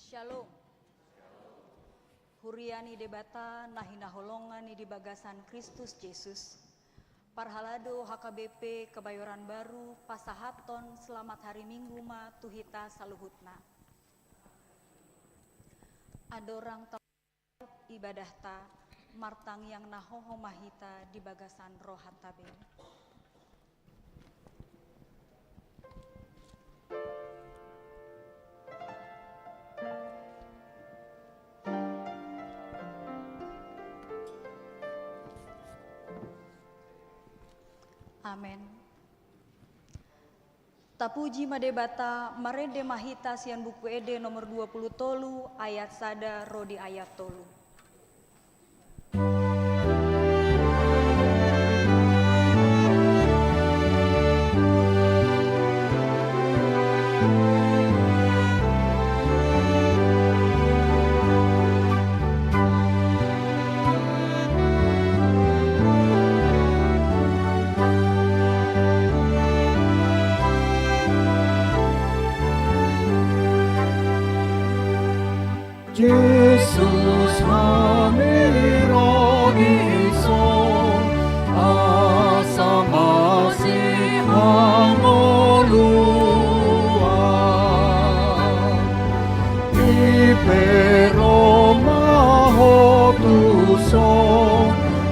Shalom. Huriani debata nahina holongani di bagasan Kristus Yesus. Parhalado HKBP Kebayoran Baru Pasahaton selamat hari Minggu ma tuhita saluhutna. Adorang ibadah ta martang yang nahoho mahita di bagasan rohat tabe. Amen. Tapuji madebata marede mahita sian buku ede nomor 20 tolu ayat sada rodi ayat tolu. Yesus hamironiso asa masih hangoluan ipero mahotuso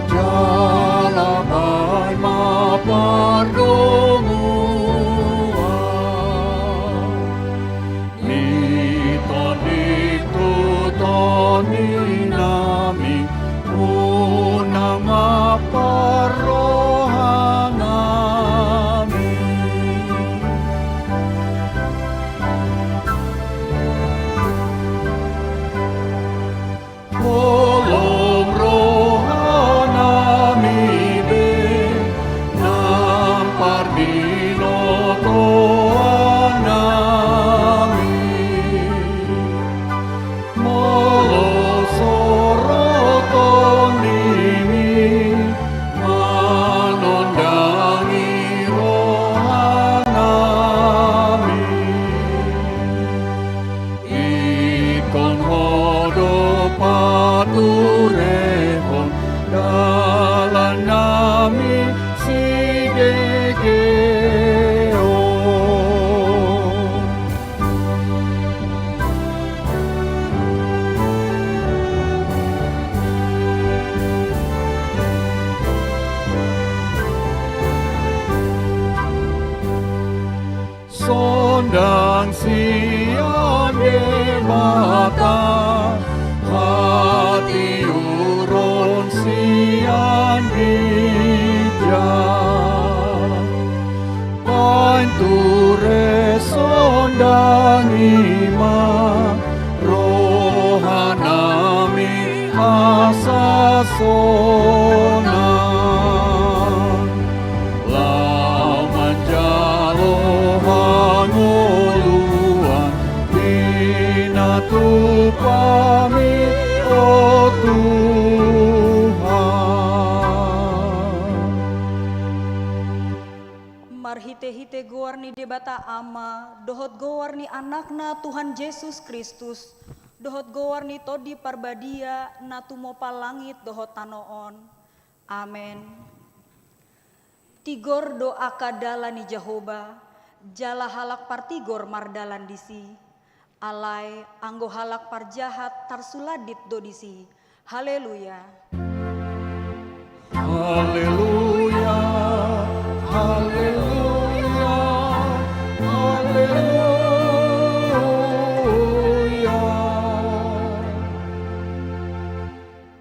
jalabai mapardomuan Toni nami unang aparohan nami Holong rohan nami be nampar binotoan nami Soroton ini manondangi rohanami ikon hodo paturehon dalan nami sidegeo Sondang siang de mata hati urun siang hijau Panture sondang ima rohanami asasona Panguluan binatu kami oh Tuhan Marhite-hite gowarni debata ama dohot gowarni anakna Tuhan Yesus Kristus dohot gowarni todi parbadia natumopa langit dohot tanoon. Amen. Tigor doa kadalani Jehoba jala halak partigor mardalan disi alai anggo halak parjahat tarsuladit dodisi. Haleluya. Haleluya. Haleluya. Haleluya.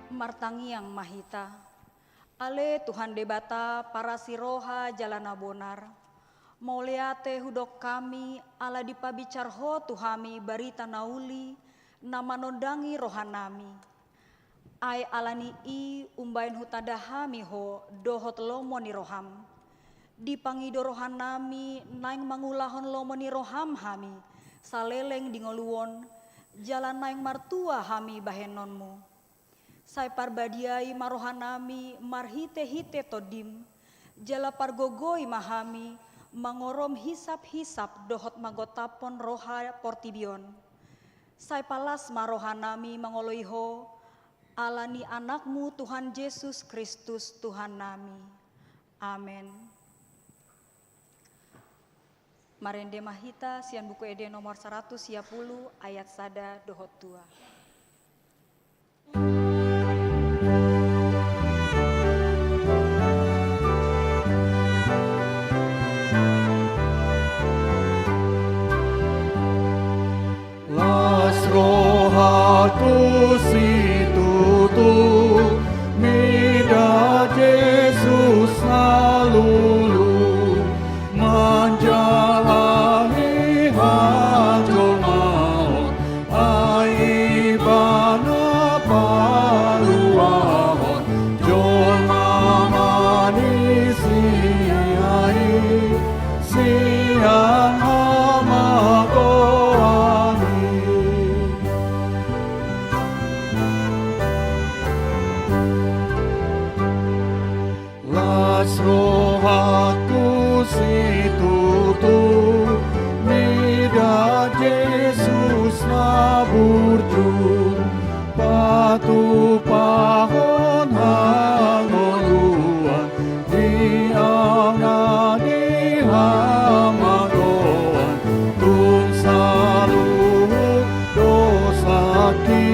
Martangiang mahita ale Tuhan debata para siroha jalana bonar mauleate hudok kami ala dipabicarho tuhami barita nauli nama nondangi rohanami ai alani i umbain hutadahami ho dohot lomoni roham dipangido rohanami naing mangulahon lomoni roham hami saleleng dingoluon jalan naing martua hami bahenonmu sai parbadiai marohanami marhite-hite todim jala pargogoi mahami mangorom hisap-hisap dohot magotapon roha portibion Sai palas marohanami mangoloiho, alani anakmu Tuhan Yesus Kristus Tuhan nami. Amin. Marende mahita sian buku ede nomor 110 ayat sada dohot 2. Las rohatus itu mida Jesus halulu menjalani hancur maut aibana paluahon jolma manisiai siang amagoani. Las rohatus itu mida Jesus naburjun patu pahon hangoluan diangani hamagoan tung saluhut dosaki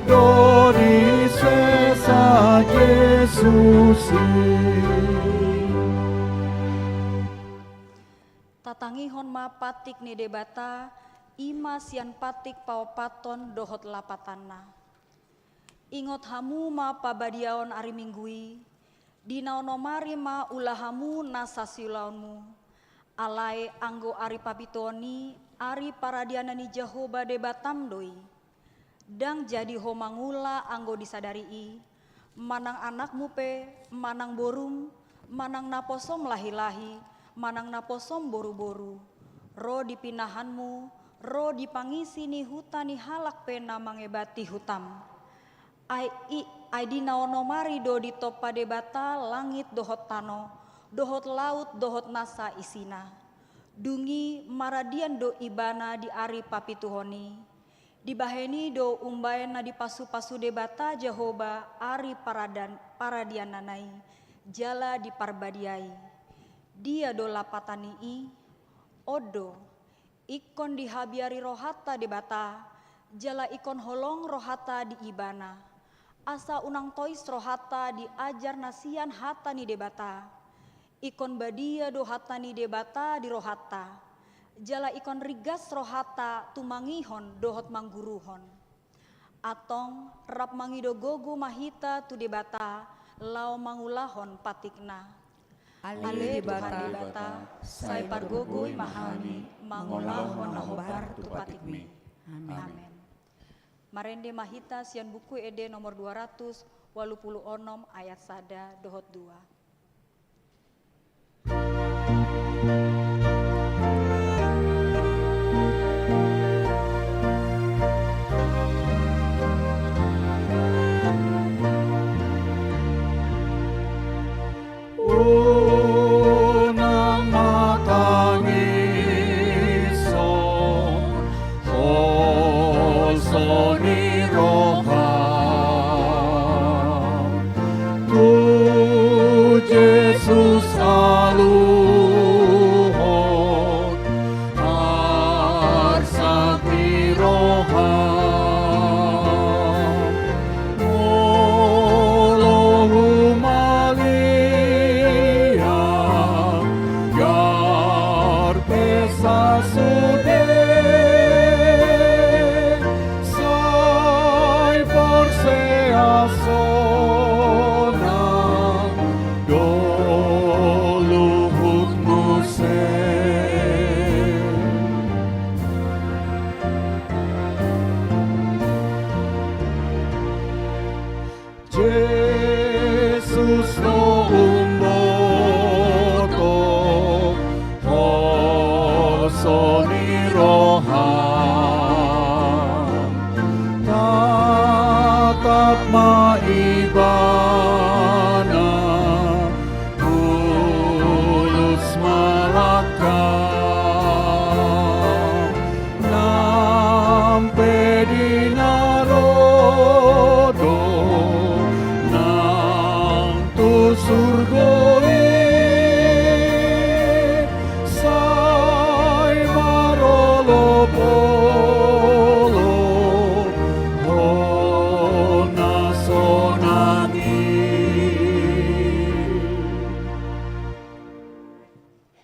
dodi sesa Yesusi. Tatangihon ma patik ni debata, ima sian patik paopaton dohot lapatana. Ingot hamu ma pabadiaon ari minggui, dinaonomari ma ulahamu nasasiulaonmu. Alai anggo ari papitoni, ari paradianani Jehoba debatam doi. Dang jadi homangula anggo disadari manang anakmu pe, manang borum, manang naposom lahi-lahi, manang naposom boru-boru. Ro dipinahanmu, ro dipangisi ni hutani halak pe namangebati hutam. Ai dinaonomari do ditopa debata langit dohot tano, dohot laut dohot nasa isina. Dungi maradian do ibana di ari papituhoni. Dibaheni do umbaena di pasu-pasu debata Jehoba ari paradiananai jala di parbadiai. Dia do lapatani odo ikon dihabiari rohata debata jala ikon holong rohata di ibana. Asa unang tois rohata diajar nasian hata ni debata. Ikon badia do hata ni debata di rohata. Jala ikon rigas rohata tumangihon dohot mangguruhon. Atong rap mangido gogo mahita tu debata lao mangulahon patikna. Ale Tuhan debata sai pargogoi mahami mangulahon nahobar tu patikmi. Amin. Marende mahita sian buku ede nomor 286 ayat sada dohot 2. Unang matangison, holsoni rohan,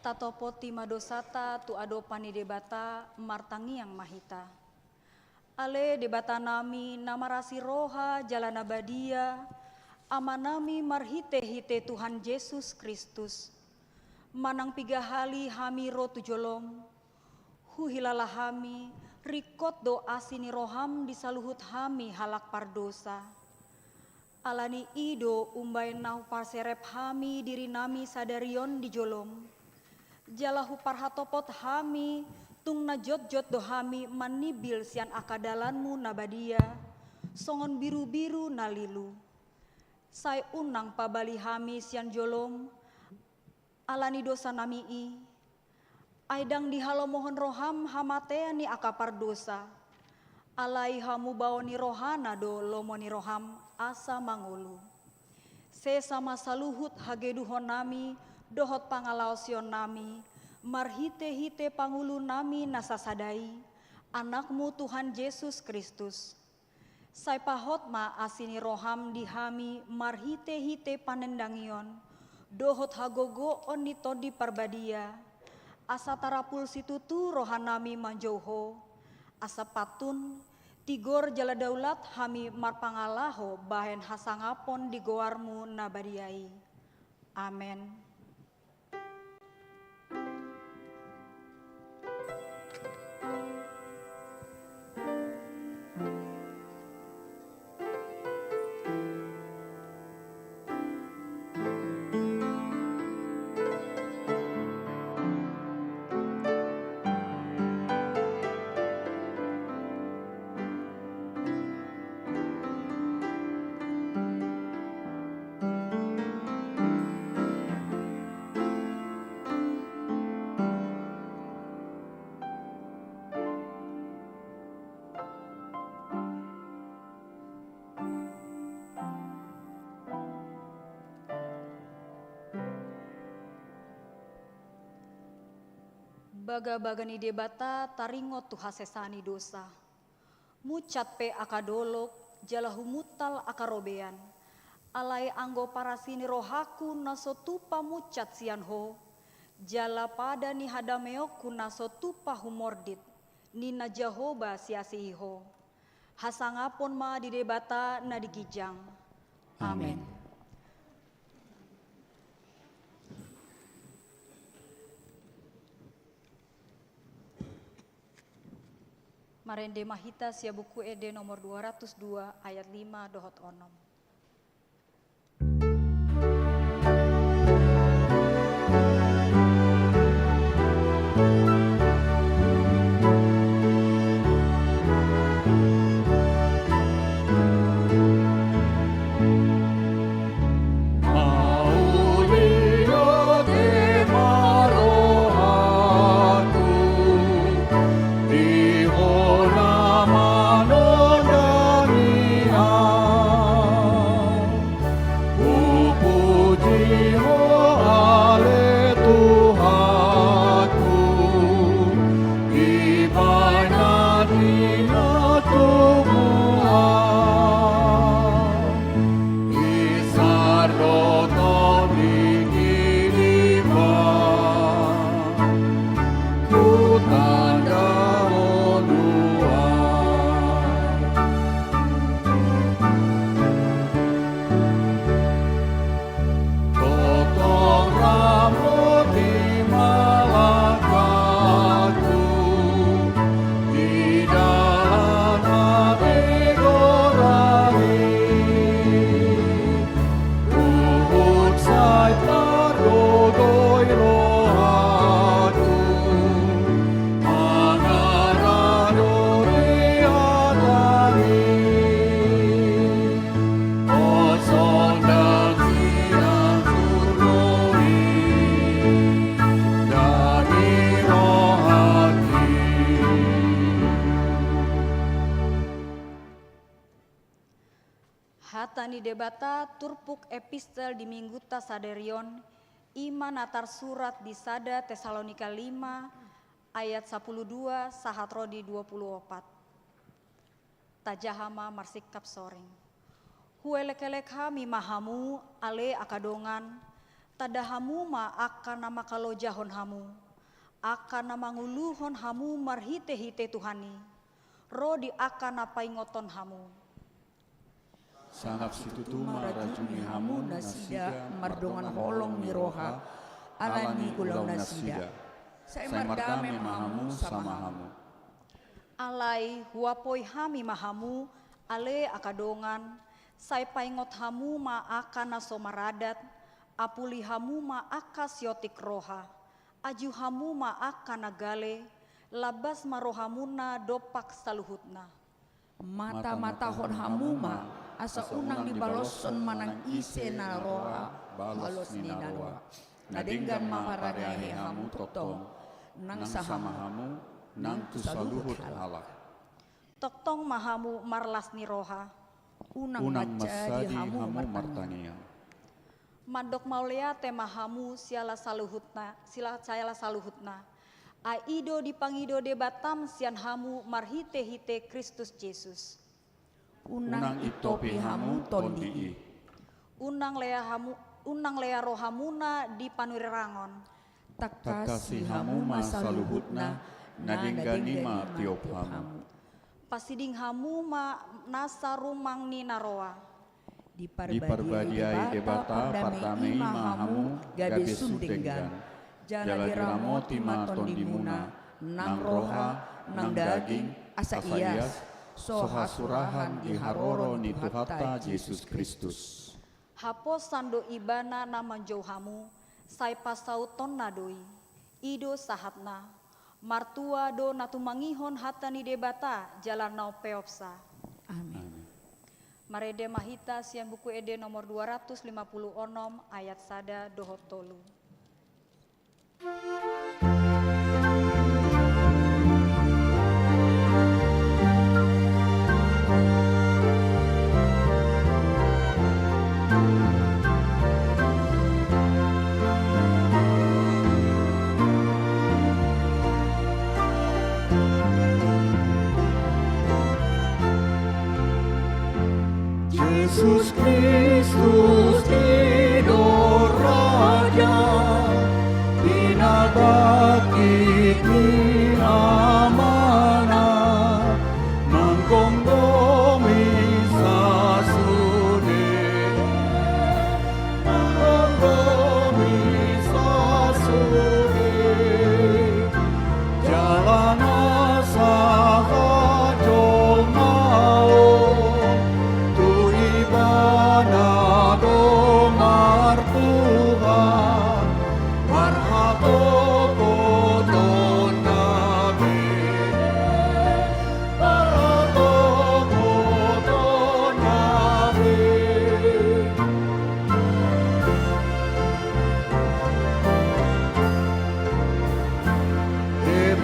Tatopoti madosata tu ado pani debata martangi yang mahita. Ale debata nami namarasi roha jalana badia, amanami marhite-hite Tuhan Yesus Kristus. Manang piga hali hami ro tujolom, huhilalah hami, rikot doa sini roham disaluhut hami halak pardosa. Alani ido umbai nau parserep hami diri nami sadarion di jolom. Jalahu parhatopot hami, tung na jot-jot do hami manibil sian akadalanmu nabadia, songon biru-biru nalilu. Sai unang pabali hami sian jolom, alani dosa nami aidang dihalo mohon roham hamateani akapar dosa, alai hamu bawoni rohana do lomoni roham asa mangulu. Sesama saluhut hageduhon nami, dohot pangalaosion nami, marhite-hite pangulu nami nasasadai, anakmu Tuhan Yesus Kristus. Sai pahot ma asini roham dihami marhite-hite panendangion, dohot hagogo onito di parbadia, asa tarapul situtu rohanami manjauho, asa patun, tigor jala daulat hami marpangalaho bahen hasangapon di goarmu nabadiai. Amen. Baga-bagani debata taringot tu hasesani dosa. Mucat pe akadolok jalahu mutal akarobean. Alai anggo parasini rohaku naso tupa mucat sianho. Jala pada ni hadameoku naso tupa humordit. Nina Jahoba siasiho. Hasangapon ma di debata na digijang. Amen. Marende mahita sia buku ede nomor 202 ayat 5 dohot onom. Hatani debata turpuk epistel di mingguta saderion, iman atar surat di sada Tesalonika 5 ayat 12 sahat rodi 24. Tajahama marsikap soring. Huelek-elek hami mahamu ale akadongan, Tada hamu ma akan nama kalau jahon hamu, akan nama nguluhon hamu marhite-hite Tuhani, rodi akan apa ingoton hamu. Sangat situtuma rajuni hamu nasida mardongan holong ni roha alani kulau nasida. Saya mardame mahamu sama hamu. Alai huapoi hami mahamu, ale akadongan, sai paingot hamu ma akan naso maradat, apuli hamu ma aka siotik roha, aju hamu ma akan nagale, labas marohamuna dopak saluhutna. Mata-mata hon hamuma asa unang dibaloson manang ise na roa balos ni naroa nadenggan maparanyahe hamu toktong nang sahama hamu nang tusaluhut halak Toktong mahamu marlas ni roha, unang maca di hamu martanian mandok maulea tema hamu siala saluhutna. Aido dipangido debatam sian hamu marhite-hite Kristus Yesus. unang itopi hamu tondii Unang lea rohamuna di panurirangon. takasi hamu masaluhutna nadenggan ma tiop hamu Pasiding hamu ma nasa rumang ni naroa. di parbadiai debata partamei mahamu gade sundenggan jala diramoti maton dimuna nang roha nang daging asa ias soha surahan di haroro ni Tuhata Yesus Kristus. Hapos sando ibana naman jauh hamu, sai pasauton nadoi, ido sahatna, martua do natumangihon hatani debata jalan nau peopsa. Amin. Marede mahita sian buku ede nomor 250 onom ayat sada dohot tolu. Yesus Kristus Hidup Raja, pinabakti ni amanah, menggonggong sasude, jalan asaha jomao.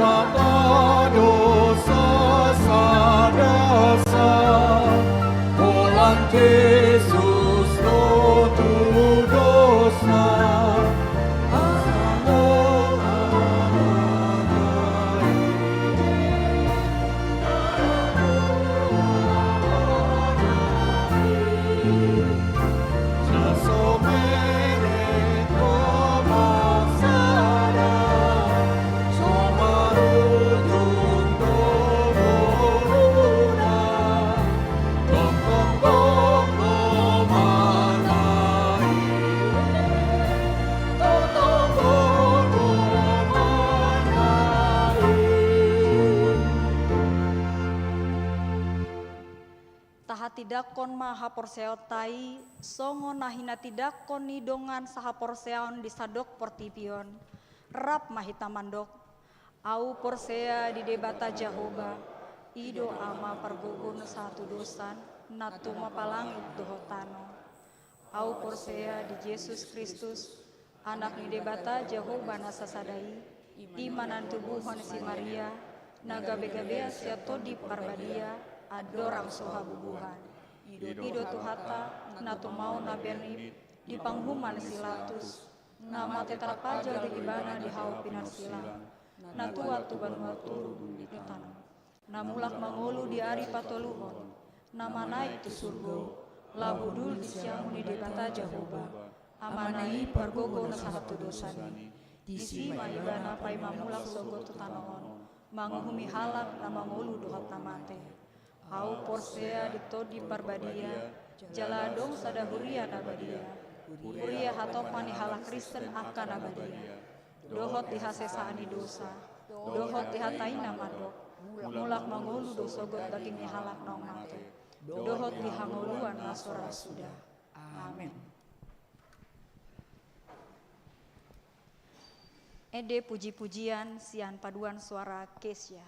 Bapa dosa sadasa, Tuhan Yesus lo tu dosa, Tidakon maha porseotai songo nahina tidakon ni dongan saha porseon di sadok portipion rap mahita mandok au porsea di debata Jahoba ido ama pergugun satu dosan natuma palangit dohotano au porsea di Yesus Kristus anak ni debata Jahoba nasasadai imanan tubuhon si Maria naga-begabea siato di parbadia adorang soha bubuhan Ido Tuhata natu mau nabenip di panghuman silatus nama tetrapaja di ibana di hau pinar silang natu watu banwatu di tanah namulak mangulu di ari patoluhon nama naik tu surgo labudul di siang di debata Jahoba amanai pargogo na satu dosani isi maibana pai mamulak sogo tutanoon manghumi halak na mangulu dohat namate au porsea ditodi parbadia jaladong sadahuria nabadia huria hatopani halak Kristen akan nabadia dohot dihasesaani dosa dohot dihataina mandok mulak mangulu dosogot daging halak nong mate dohot dihanguluan nasora sudah. Amin. Ede puji-pujian sian paduan suara Kesya.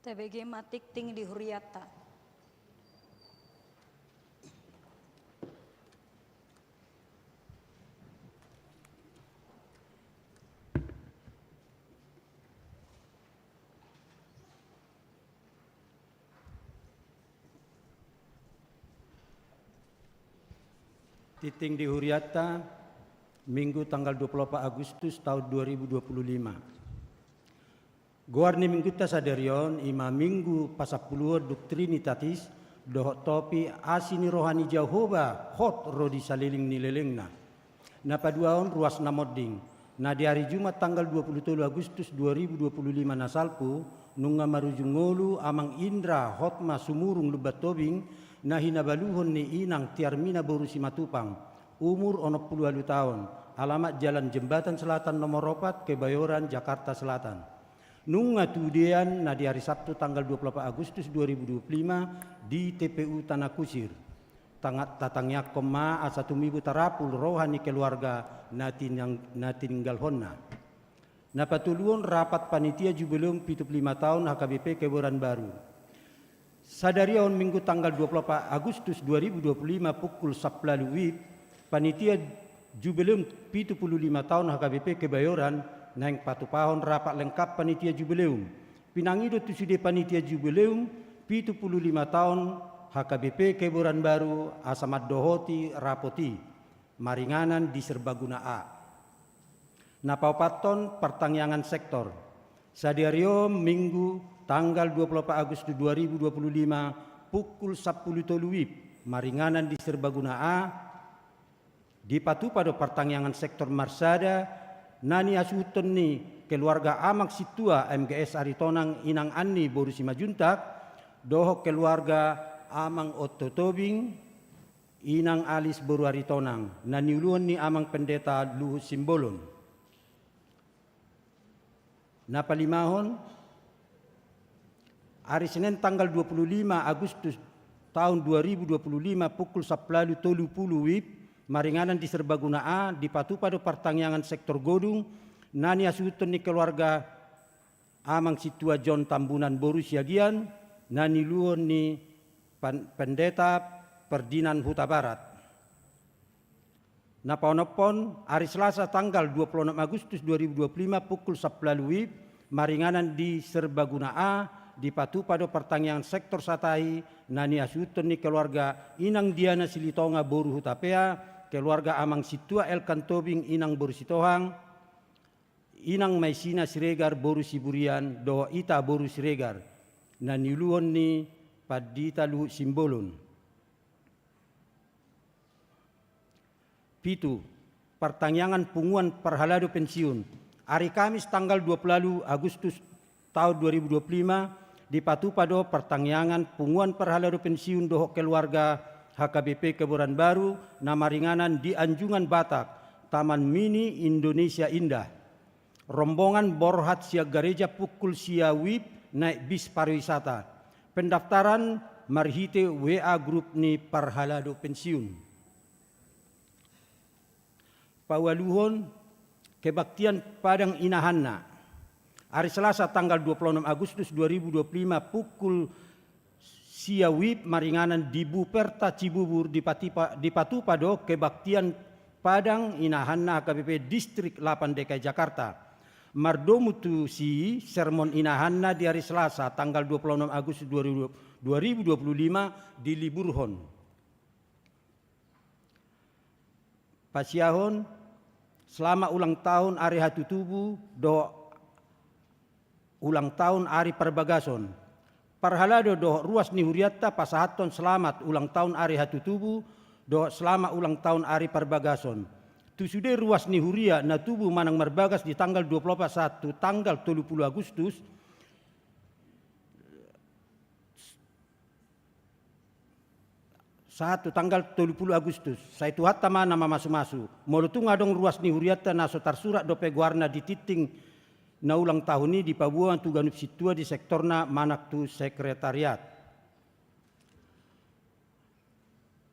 TBG Matik Ting di Huriata. Titing di Huriata, Minggu tanggal 24 Agustus tahun 2025. Guarni minggu tasaderion ima minggu pasapuluh Trinitatis dohot topi asini rohani Jehovah hot rodi saliling nilelengna. Napaduaon ruas namoding. Na di hari Jumat tanggal 27 Agustus 2025 nasalpu nunga marujungolu amang indra hotma sumurung lubat tobing na hinabaluhon ni inang tiarmina borusi matupang umur 60 tahun, alamat Jalan Jembatan Selatan nomor 4 Kebayoran Jakarta Selatan. Nunga tudian na di hari Sabtu tanggal 24 Agustus 2025 di TPU Tanah Kusir. Tatangnya koma asatumibu tarapul rohani keluarga natinggal honna. Napatuluan rapat panitia jubileum 75 tahun HKBP Kebayoran Baru. Sadarion minggu tanggal 24 Agustus 2025 pukul 10 WIB, panitia jubileum 75 tahun HKBP Kebayoran nang patupahon rapat lengkap panitia jubileum. Pinangido tusude panitia jubileum 75 tahun HKBP Kebayoran Baru asamat dohoti rapoti maringanan di Serbaguna A. Napaupaton pertangyangan sektor. Sadarion minggu tanggal 24 Agustus 2025 pukul 10 WIB maringanan di Serbaguna A dipatu pada pertangyangan sektor Marsada nani asuton ni keluarga amak situa MGS Aritonang Inang Ani Borusi Majuntak doho keluarga amang Otto Tobing Inang Alis Boru Aritonang nani uluan ni amang pendeta Luhut Simbolon. Napalimahon hari Senin tanggal 25 Agustus tahun 2025 pukul 10.30 WIB maringanan di Serbaguna A dipatu pada pertangyangan sektor Godung nani asuton ni keluarga amang situa John Tambunan Boru Siagian nani luon ni pendeta Perdinan Huta Barat. Napaonopon hari Selasa tanggal 26 Agustus 2025 pukul 10 WIB maringanan di Serbaguna A dipatu pada pertangyangan sektor Satai nani asuton ni keluarga Inang Diana Silitonga Boru Hutapea, keluarga amang situa Elkan Tobing Inang Boru Sitohang, Inang Maisina Siregar Boru Siburian doa Ita Boru Siregar nani luon ni Padita Luhut Simbolon. Pitu, pertangyangan punguan perhalado pensiun. Hari Kamis tanggal 20 Agustus tahun 2025 dipatu pada pertangyangan punguan perhalado pensiun dohok keluarga HKBP Kebayoran Baru nama ringanan di Anjungan Batak, Taman Mini Indonesia Indah. Rombongan Borhat Siag Gereja pukul sia WIB naik bis pariwisata. Pendaftaran marhite WA grup ni perhalado pensiun. Pawaluhon kebaktian Padang Inahanna. Hari Selasa tanggal 26 Agustus 2025 pukul sia WIB maringanan di Buperta Cibubur dipatu pada kebaktian Padang Inahanna HKBP Distrik 8 DKI Jakarta. Mardomutu si sermon Inahanna di hari Selasa tanggal 26 Agustus 2025 di Liburhon. Pasiahon selama ulang tahun Ari Hatutubu do ulang tahun Ari Perbagason. Parhalado do ruas ni Huriata pasahaton selamat ulang tahun Ari Hatutubu do selama ulang tahun Ari Perbagason. Tusude ruas ni Huria na tubu manang marbagas di tanggal 21 tanggal 30 Agustus satu tanggal 30 Agustus saya tu hatta mana masu-masu molutung adong ruas ni Huriata naso tarsurat dope guarna di titing na ulang tahun ni di pabuan tu ganup situa di sektorna manak tu sekretariat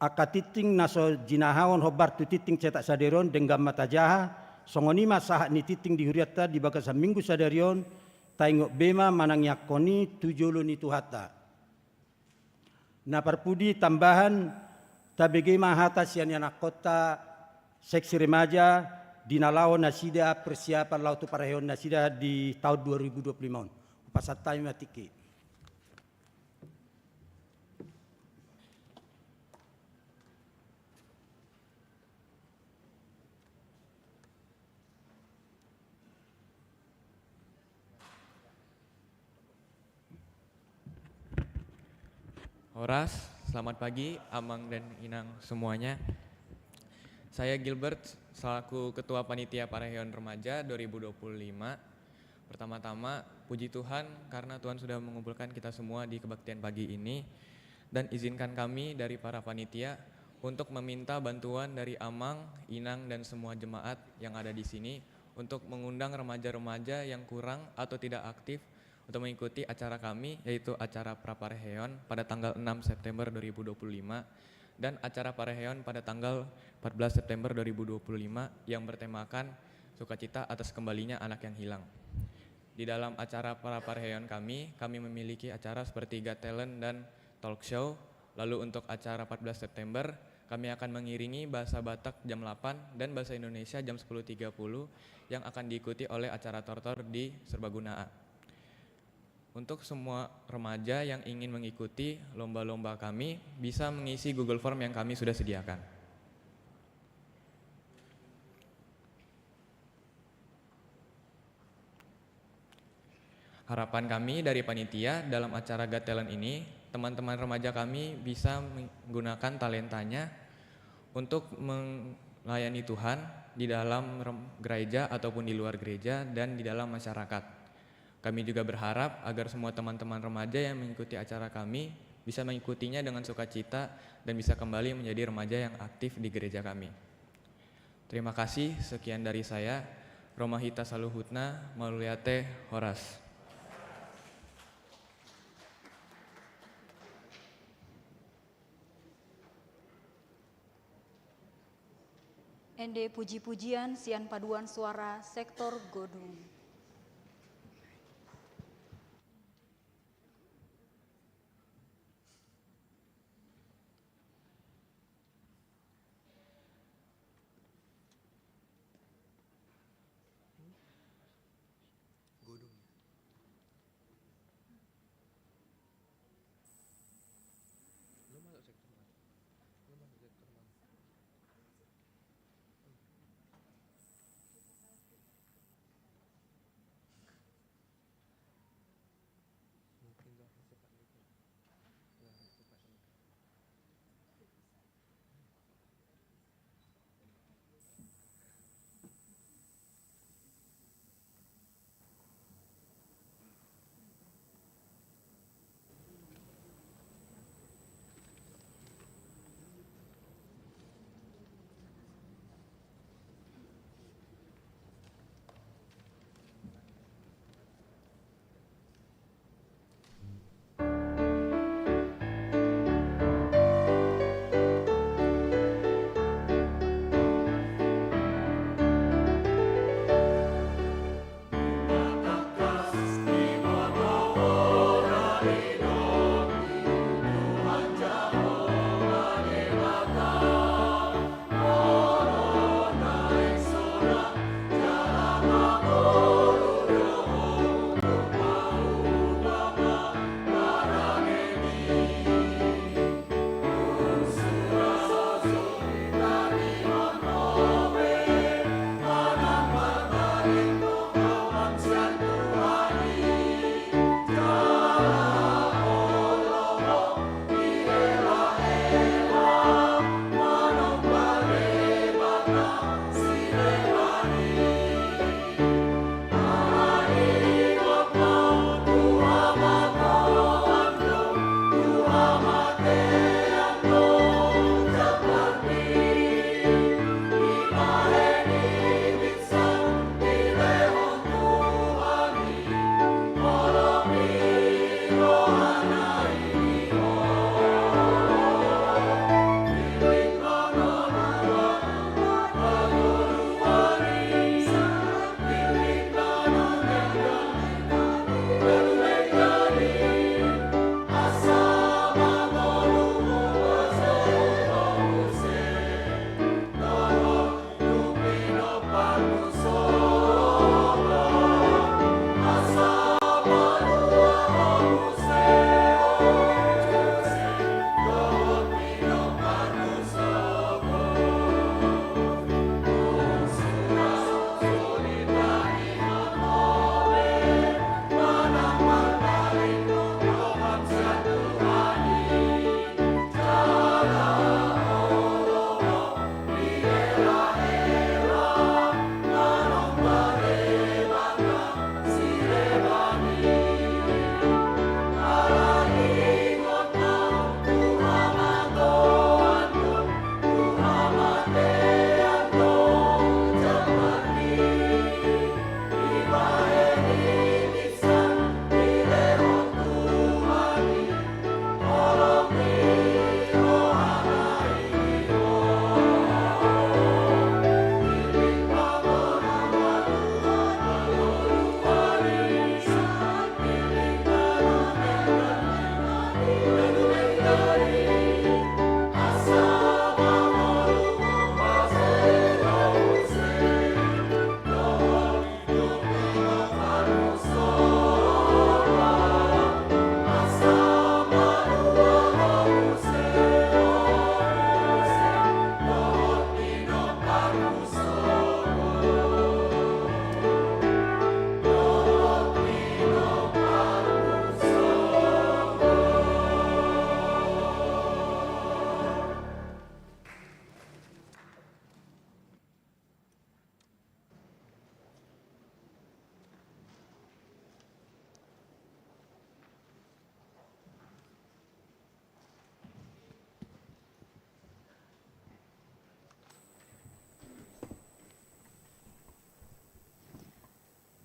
aka titing naso jinahawon hobar tu titing cetak saderon denggam mata jaha songonima sahat ni titing di Huriata di bagasa minggu sadarion taingok bema manangyak koni tujolo ni tuhata. Na parpudi tambahan tabege mahata sian anak kota seksi remaja dinalao nasida persiapan lautu paraheon nasida di tahun 2025. Upasatai matiki. Horas, selamat pagi Amang dan Inang semuanya. Saya Gilbert selaku Ketua Panitia Paraheon Remaja 2025. Pertama-tama puji Tuhan karena Tuhan sudah mengumpulkan kita semua di kebaktian pagi ini, dan izinkan kami dari para panitia untuk meminta bantuan dari Amang, Inang dan semua jemaat yang ada di sini untuk mengundang remaja-remaja yang kurang atau tidak aktif untuk mengikuti acara kami, yaitu acara Prapareheon pada tanggal 6 September 2025 dan acara Pareheon pada tanggal 14 September 2025 yang bertemakan sukacita atas kembalinya anak yang hilang. Di dalam acara Prapareheon kami memiliki acara seperti Got Talent dan Talk Show. Lalu untuk acara 14 September kami akan mengiringi bahasa Batak jam 8 dan bahasa Indonesia jam 10.30 yang akan diikuti oleh acara Tortor di Serbaguna A. Untuk semua remaja yang ingin mengikuti lomba-lomba kami bisa mengisi Google Form yang kami sudah sediakan. Harapan kami dari panitia dalam acara Got Talent ini, teman-teman remaja kami bisa menggunakan talentanya untuk melayani Tuhan di dalam gereja ataupun di luar gereja dan di dalam masyarakat. Kami juga berharap agar semua teman-teman remaja yang mengikuti acara kami bisa mengikutinya dengan sukacita dan bisa kembali menjadi remaja yang aktif di gereja kami. Terima kasih, sekian dari saya. Romahita Saluhutna, Maluliate Horas. Ende puji-pujian sian paduan suara sektor Godung.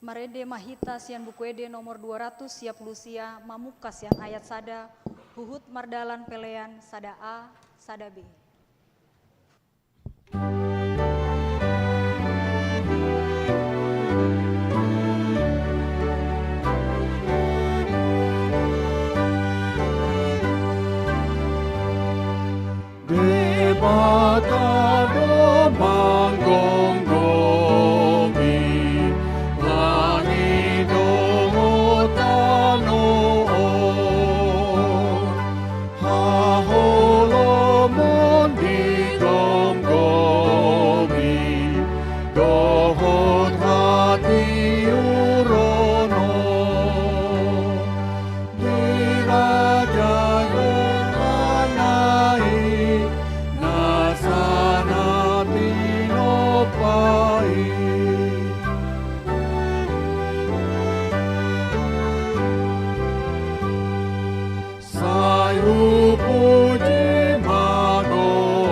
Marede Mahita sian bukuede nomor 200 siap Lucia Mamukas yang ayat sada Huhut Mardalan Pelean sada A sada B. Debata domang gonggomi langit domotanoon haholomon di gonggomi dohot hati urono dirajaya anai nasana tinopai sayu puji magoanu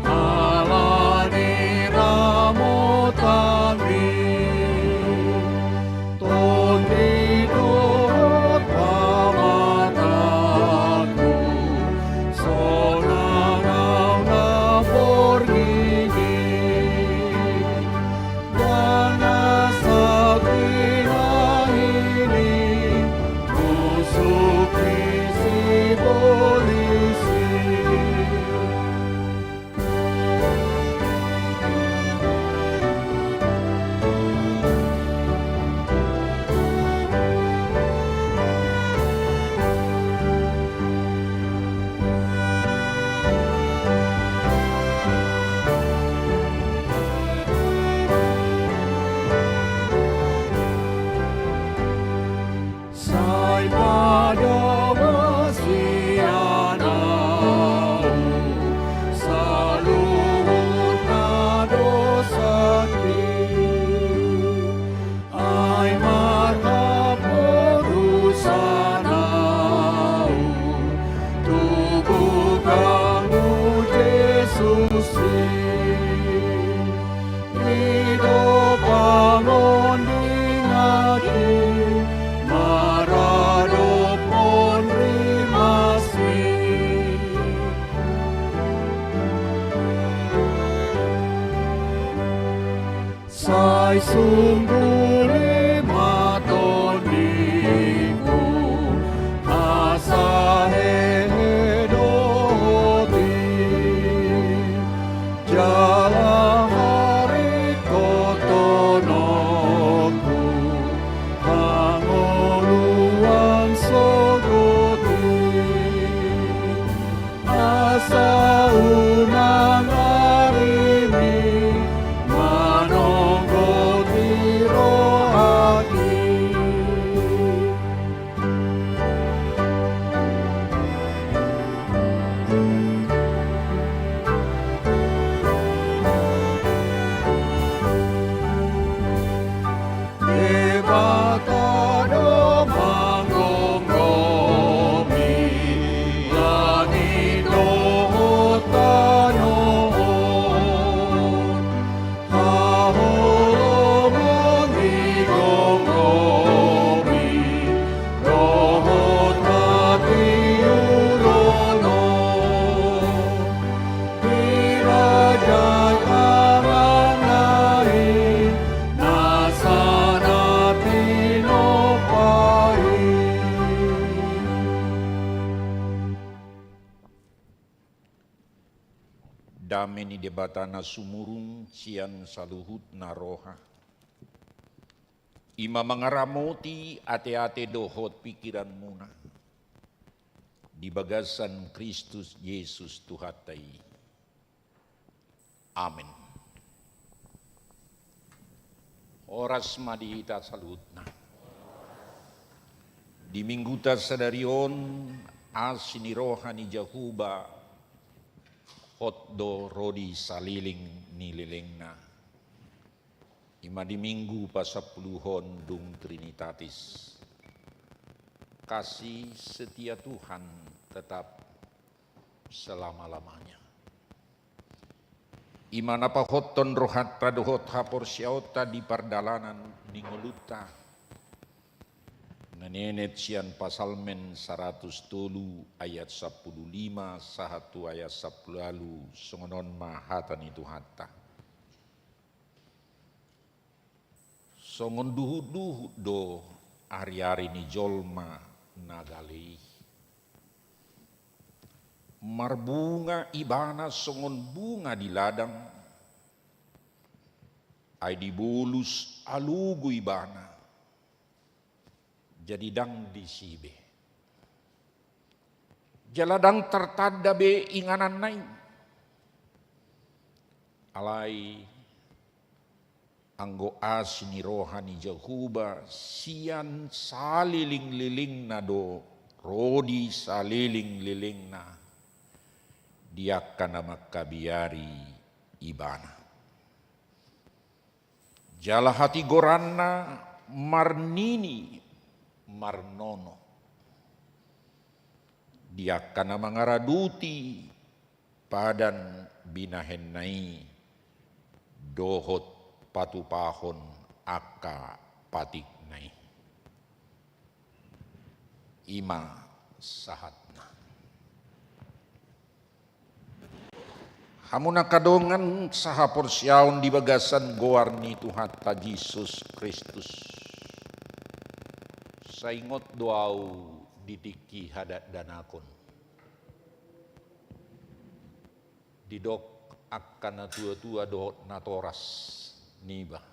alani ramotani tondi dohot pamataku sonangau naporgini dana sakina ini musuh kisi polisi sai pada wasianau saluhur nado sakti ai marhab urusanau tubuh kamu Yesus hidup bangun dingati maradopon rimasi sai sungguh lima toniku asa hedoti jalan hari kotonoku pangoluan sogoti asa unang arimi manonggoti rohati debata domang gonggomi langit domotanoon haholomon di gonggomi dohot hati urono dirajai aranai nasana tinopai Dameni debatana sumurung cian saluhut naroha. Ima mangaramoti ate-ate dohot pikiran muna. Di bagasan Kristus Yesus Tuhatai. Amin. Oras madihita salutna. Di mingguta sadarion asini rohani Jahuba hotdo rodi saliling nililingna. Ima di minggu pasapuluhon dung Trinitatis. Kasih setia Tuhan tetap selama-lamanya. Imana pahotton rohatta dohot hapor siauta di pardalanan ningoluta. Nenet sian pasal men 100 ayat 15 sahatu ayat 10 lalu songonon mahatan itu hatta. Songon duhu do ari-ari ni jolma nagalei. Marbunga ibana songon bunga di ladang. Ai dibulus alugu ibana. Jadi dang di sibe. Jaladang tertada be inganan nain. Alai anggo asini rohani Jehuba sian saliling-liling nado rodi saliling-liling na dia kana makabiari ibana. Jala hati goranna marnini marnono. Dia kana mangaraduti padan binahenai dohot patupahon aka patiknai. Ima sahatna. Hamuna kadongan saha porsiaun di bagasan goarni Tuhan ta Yesus Kristus. Saingot doau didiki hadat danakon. Didok akan tua-tua do natoras niba.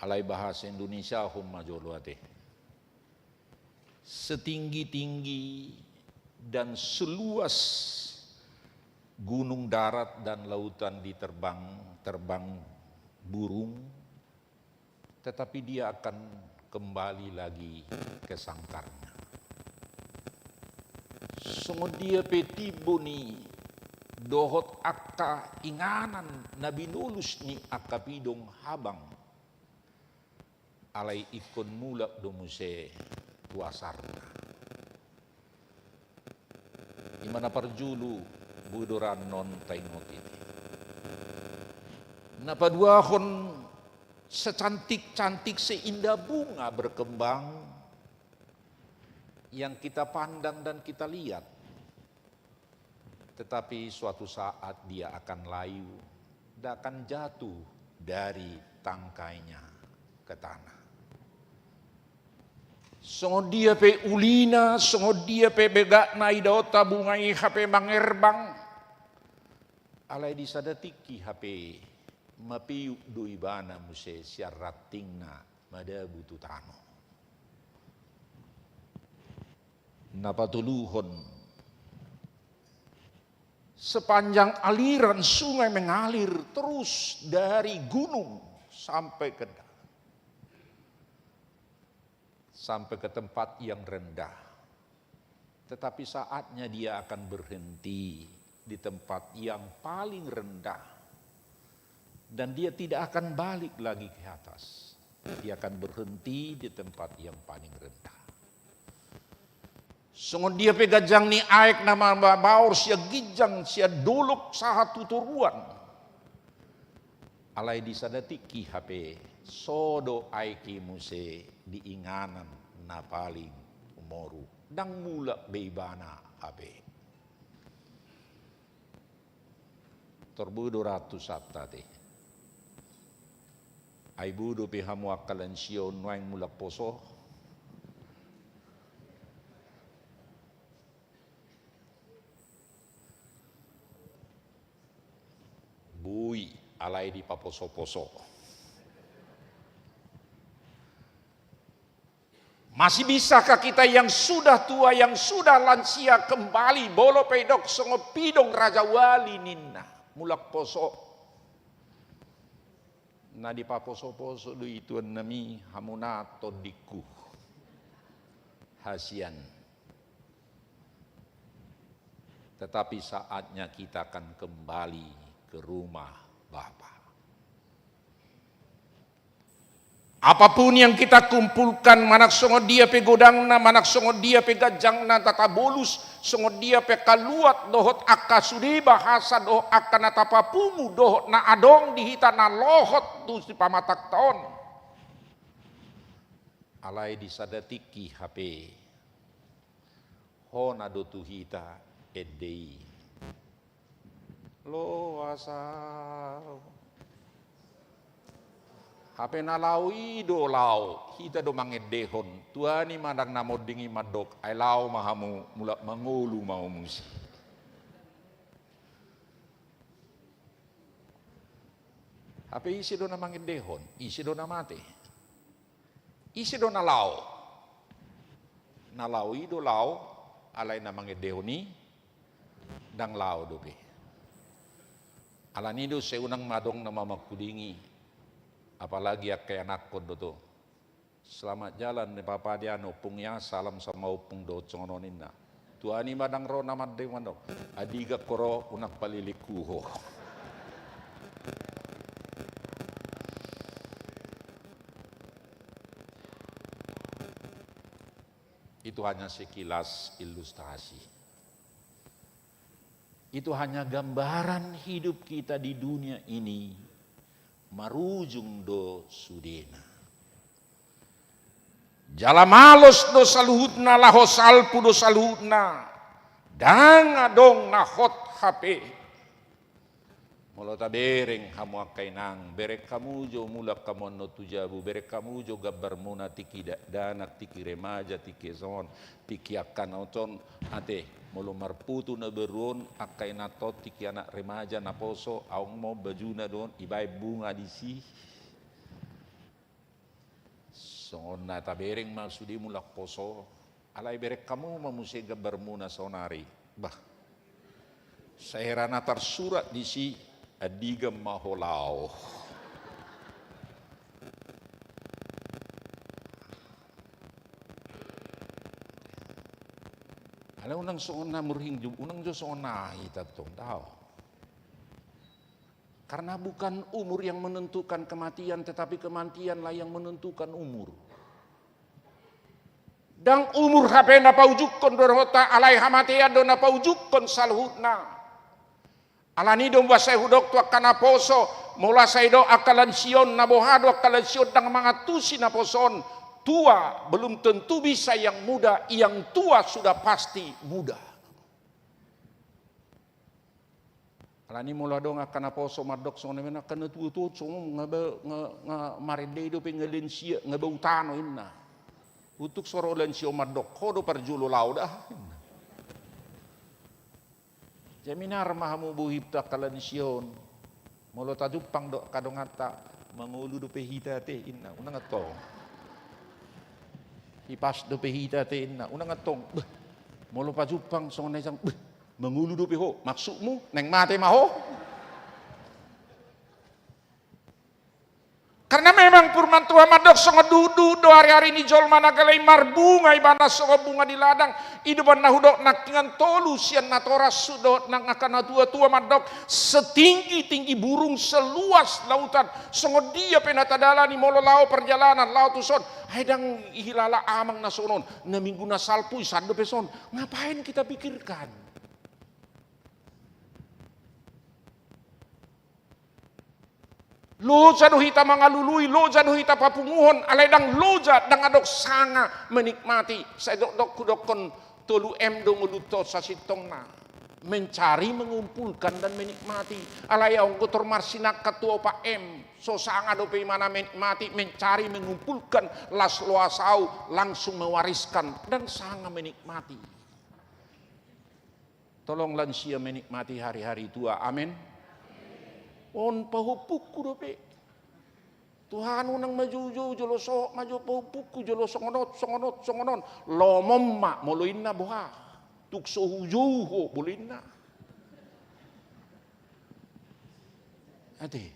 Alai bahasa Indonesia humma joloate. Setinggi-tinggi dan seluas gunung darat dan lautan terbang burung, tetapi dia akan kembali lagi ke sangkarnya. Sungut dia petibo ni dohot akka inganan nabi nulus ni akka pidong habang. Alai ikon mulak domuse tuasarna. Imana parjulu budoran non taingot ini. Napaduahon secantik-cantik seindah bunga berkembang yang kita pandang dan kita lihat. Tetapi suatu saat dia akan layu dan akan jatuh dari tangkainya ke tanah. Songo dia pe ulina, songo dia pe begak na idota bungai hape mangerbang. Alai disadatiki hape mapiu do ibana muse syaratingna mada bututano. Napatuluhon sepanjang aliran sungai mengalir terus dari gunung sampai ke tempat yang rendah. Tetapi saatnya dia akan berhenti di tempat yang paling rendah. Dan dia tidak akan balik lagi ke atas. Dia akan berhenti di tempat yang paling rendah. Sungun dia pegajang ni aek nama baur sia gijang sia dolok saha tuturuan. Alai disadatiki hape sodo aeki muse diinganan na paling umoru. Dang mula beibana hape. Torbudo ratu sabtate. Ai budo pihamu akalan sion waing mulak poso. Bui alai di paposo-poso. Masih bisakah kita yang sudah tua, yang sudah lansia kembali bolo pedok songopidong Raja Wali ninna mulak poso. Na di paposo-poso lu itu nami hamunato diku hasian. Tetapi saatnya kita akan kembali ke rumah Bapa. Apapun yang kita kumpulkan, manak songo dia pe godangna, manak songo dia pe gajangna tata bolus, songo dia pe kaluat dohot akka sudi bahasa dohot akka na tapapumu dohot na adong dihita na lohot tu si pamatak taon. Alai disadatiki HP. Hona do tuhita edei. Lo asal. Hape na lau ido lau, hita do mangedehon, tuani madang namodingi madok, ay lau mahamu mulak mangulu mau musi. Hape isi do na mangedehon, isi do na mate, isi do na lau ido lau, alay na mangedehoni, dang lau do pe. Alanido seunang madong na mamakudingi, apalagi kayak anak ko do. Selamat jalan ni papa dia no pungya salam sama upung do congonin na. Tuani madang ro namad de mano. Adiga koro unak palilikuho. Itu hanya sekilas ilustrasi. Itu hanya gambaran hidup kita di dunia ini. Marujung do sudena. Jala malos do saluhutna lahos alpu do saluhutna. Danga dong na hot HP. Mulota bereng hamu akainang. Berek kamu jo mulak kamu no tujabu. Berek kamu jo gabar muna tiki danak tiki remaja tiki zon. Tiki akan oton ate. Mulu marputu na berun akai na tot tiki anak remaja na poso aung mo baju na don ibai bunga disi so na tabereng maksudi mulak poso alai berek kamu mamusi gabar muna sonari bah saya rana tersurat disi adiga maholau. Alam unang soona murhing unang jo soona ita tong tahu. Karena bukan umur yang menentukan kematian, tetapi kematianlah yang menentukan umur. Dan umur HP na paujukon dorhota alai hamatia do na paujukon salhutna. Alani do mbasai hudok tu akana poso, mula saido akalan sion na bohado akalan sion dang mangatusi na poson. Tua belum tentu bisa yang muda, yang tua sudah pasti muda. Alani mula dong akan apa so madok so nemena kana tua so maride do pengelin sia ngabautano inna. Utuk soro len sio madok kodo parjulo lauda. Jaminar mahamu buhipta kalan sion. Molo tajupang do kadong ata mangulu do pehita te inna unang atong. Ipas do pehita te inna unang atong molo pajupang so nesang mangulu do peho maksudmu neng mate maho karena memang purman tua madok so ngadudu do hari-hari ni jol managalay marbunga ibana so bunga di ladang iduban na hudok nakingan tolu sian natora sudot nang akan tua-tua madok setinggi-tinggi burung seluas lautan so dia penatadala ni molo lao perjalanan lao tuson haidang ihilala amang nasonon na minggu na salpu isando peson ngapain kita pikirkan loja do hita mangalului loja do hita papunguhon alai dang loja dang adok sanga menikmati saya dok kudokon tolu do nguluto sasitongna mencari mengumpulkan dan menikmati alai ang kotor marsinak katua pa so sanga do pe mana menikmati mencari mengumpulkan las loasau langsung mewariskan dan sanga menikmati tolong lansia menikmati hari-hari tua amin. On pahupuku dope. Tuhan unang majuju joloso maju pahupuku joloso songonot. Lomomma moloinna boha. Tukso hujuho bolinna. Ade.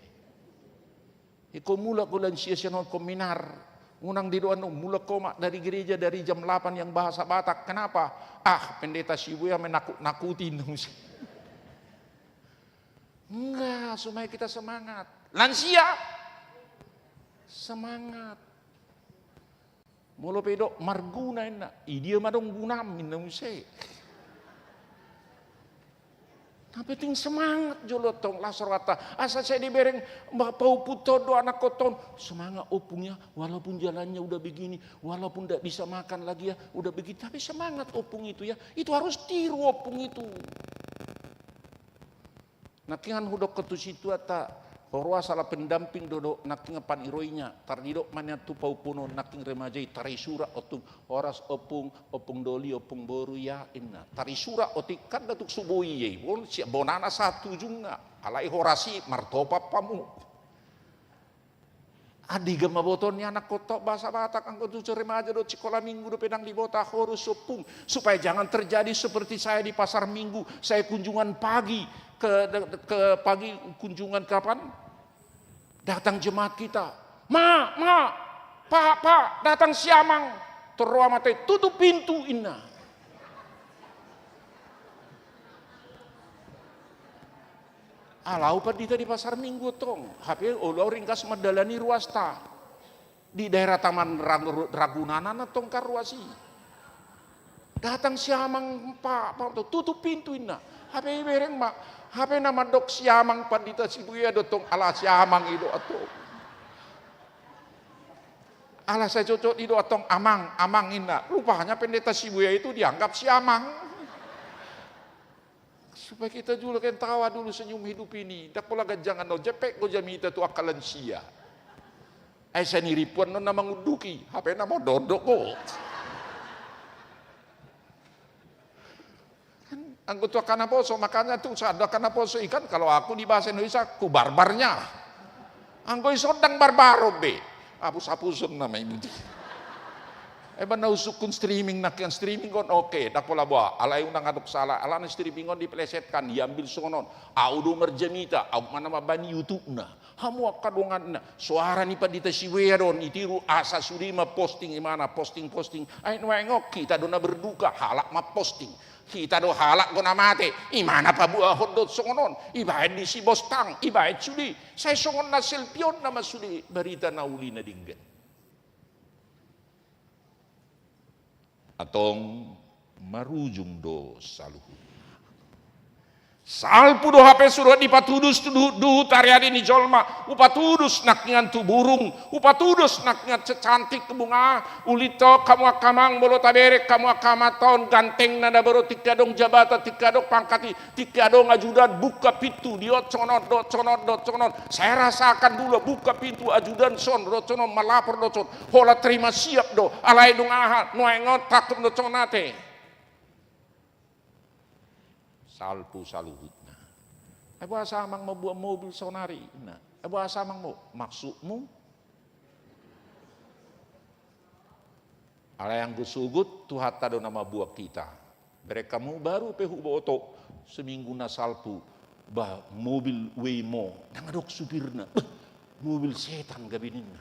Iko mula ko lan siya non kominar. Unang didoan mula ko dari gereja dari jam 8 yang bahasa Batak. Kenapa? Pendeta Shibuya menakut-nakutin. Enggak, supaya kita semangat. Lansia semangat. Molo pedok marguna ina, idia madong gunamin na musik. Nah, penting semangat jolotong lasarwata. Asa saya dibereng pau puto do anak koton. Semangat opungnya, walaupun jalannya udah begini, walaupun tidak bisa makan lagi ya, udah begini. Tapi semangat opung itu ya, itu harus tiru opung itu. Nakingan hudok ketus itu ata. Korwa salah pendamping dodo naking pan iroinya tardidok manya tu pau puno naking remajai tarisura otung oras opung doli opung boru ya inna tarisura otik kan datuk suboi ye bon si bonana satu juga alai horasi martopa pamu adi gema botonnya anak kotok bahasa Batak angko tu remaja do sekolah minggu do pedang di bota horus opung supaya jangan terjadi seperti saya di pasar minggu saya kunjungan pagi ke pagi kunjungan kapan? Datang jemaat kita. Pak, datang siamang. Terus mate tutup pintu inna. Alau padita di pasar minggu tong. HP ulau ringkas medalani ruasta. Di daerah Taman Ragunanan tong karuasi. Datang siamang pak tutup pintu inna. HP bereng mak. HP nama dok siamang pandita sibuya dotong ala siamang ido atong. Ala saya cocok ido atong amang inna. Rupanya pendeta sibuya itu dianggap siamang. Supaya kita juga kan tawa dulu senyum hidup ini. Dak pola jangan no jepek go jamita tu akalan sia. Saya niripuan no nama nguduki. HP nama dodok ko. Anggota kanaposo, makanya tuh ada kanaposo ikan kalau aku di bahasa Indonesia ku barbarnya. Anggo isodang barbaro be. Apus-apusun nama ini. Bana usukun streaming nakian streaming kon oke, dak pola bawa. Alai undang aduk salah, alana streaming kon dipelesetkan, diambil sonon. Audo merjemita, au mana bani YouTube na. Hamu akadongan na. Suara ni padita siweron itiru asa sudima posting imana posting. Ai nuengok kita dona berduka halak ma posting. Kita do halak guna mate, imana pa buah hodot songonon, ibahet di si bostang, ibahet sudi, saya songon na selpion nama sudi, berita nauli na dinggan. Atong marujung do saluhu. Salpu do HP suruh dipatudus du tarian ini jolma, upatudus nakngan tu burung, upatudus nakngan secantik bunga, ulito kamu akamang bolo taberek kamu akamaton ganteng nada baru tikadong jabata tikadong pangkati tikadong ajudan buka pintu diot conot dot conot. Saya rasakan dulu buka pintu ajudan son dot conot malapor dot conot, hola terima siap do alai dung aha nuengot takut dot conate. Salpu saluhutna. Bahasa amang mau buat mobil sonari. Nah, bahasa amang mau maksudmu. Ala yang gusugut Tuhan tado nama buat kita. Mereka mau baru pehu boto seminggu na salpu bah mobil Waymo. Nangadok supirna. Mobil setan gabininna.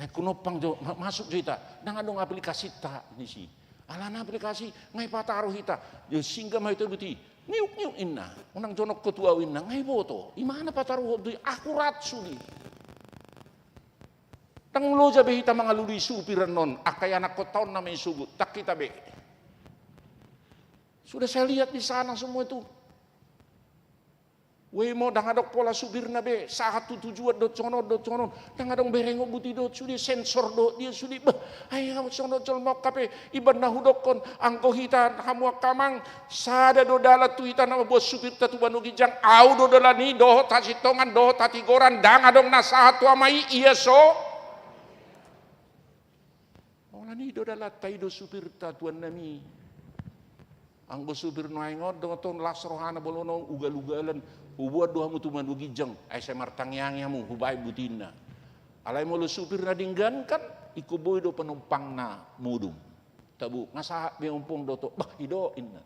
Nah kunopang jo masuk cerita. Nangadong aplikasi tak ini sih. Alana aplikasi ngai pataruh hita yo singga mai itu buti niuk inna unang jonok ketua winna ngai boto imana pataruh du akurat suli tang loja be hita mangaluli supiran non akai anak kotaun namanya sugut tak kita be sudah saya lihat di sana semua itu Waymo dangadok pola supirna be satu tujuan dot conon dangadong berengo buti dot sudi sensor dot dia sudi ayo sono colmok kape iban nahudokon angko hita hamu kamang sada do dala tu hita nama bos supir tatu banu gijang au do dala ni doh tasitongan doh tatigoran dangadong nasahat tu amai iya so ola ni do dala taido supir tatuan nami anggo supir noengot doton lasrohana bolono ugal-ugalan ubuat doa mutu mandu gijang saya martang yang yamu hubai butina alai mulu supir na dinggan kan iku boy do penumpang na mudum tabu ngasa be umpung doto bah ido inna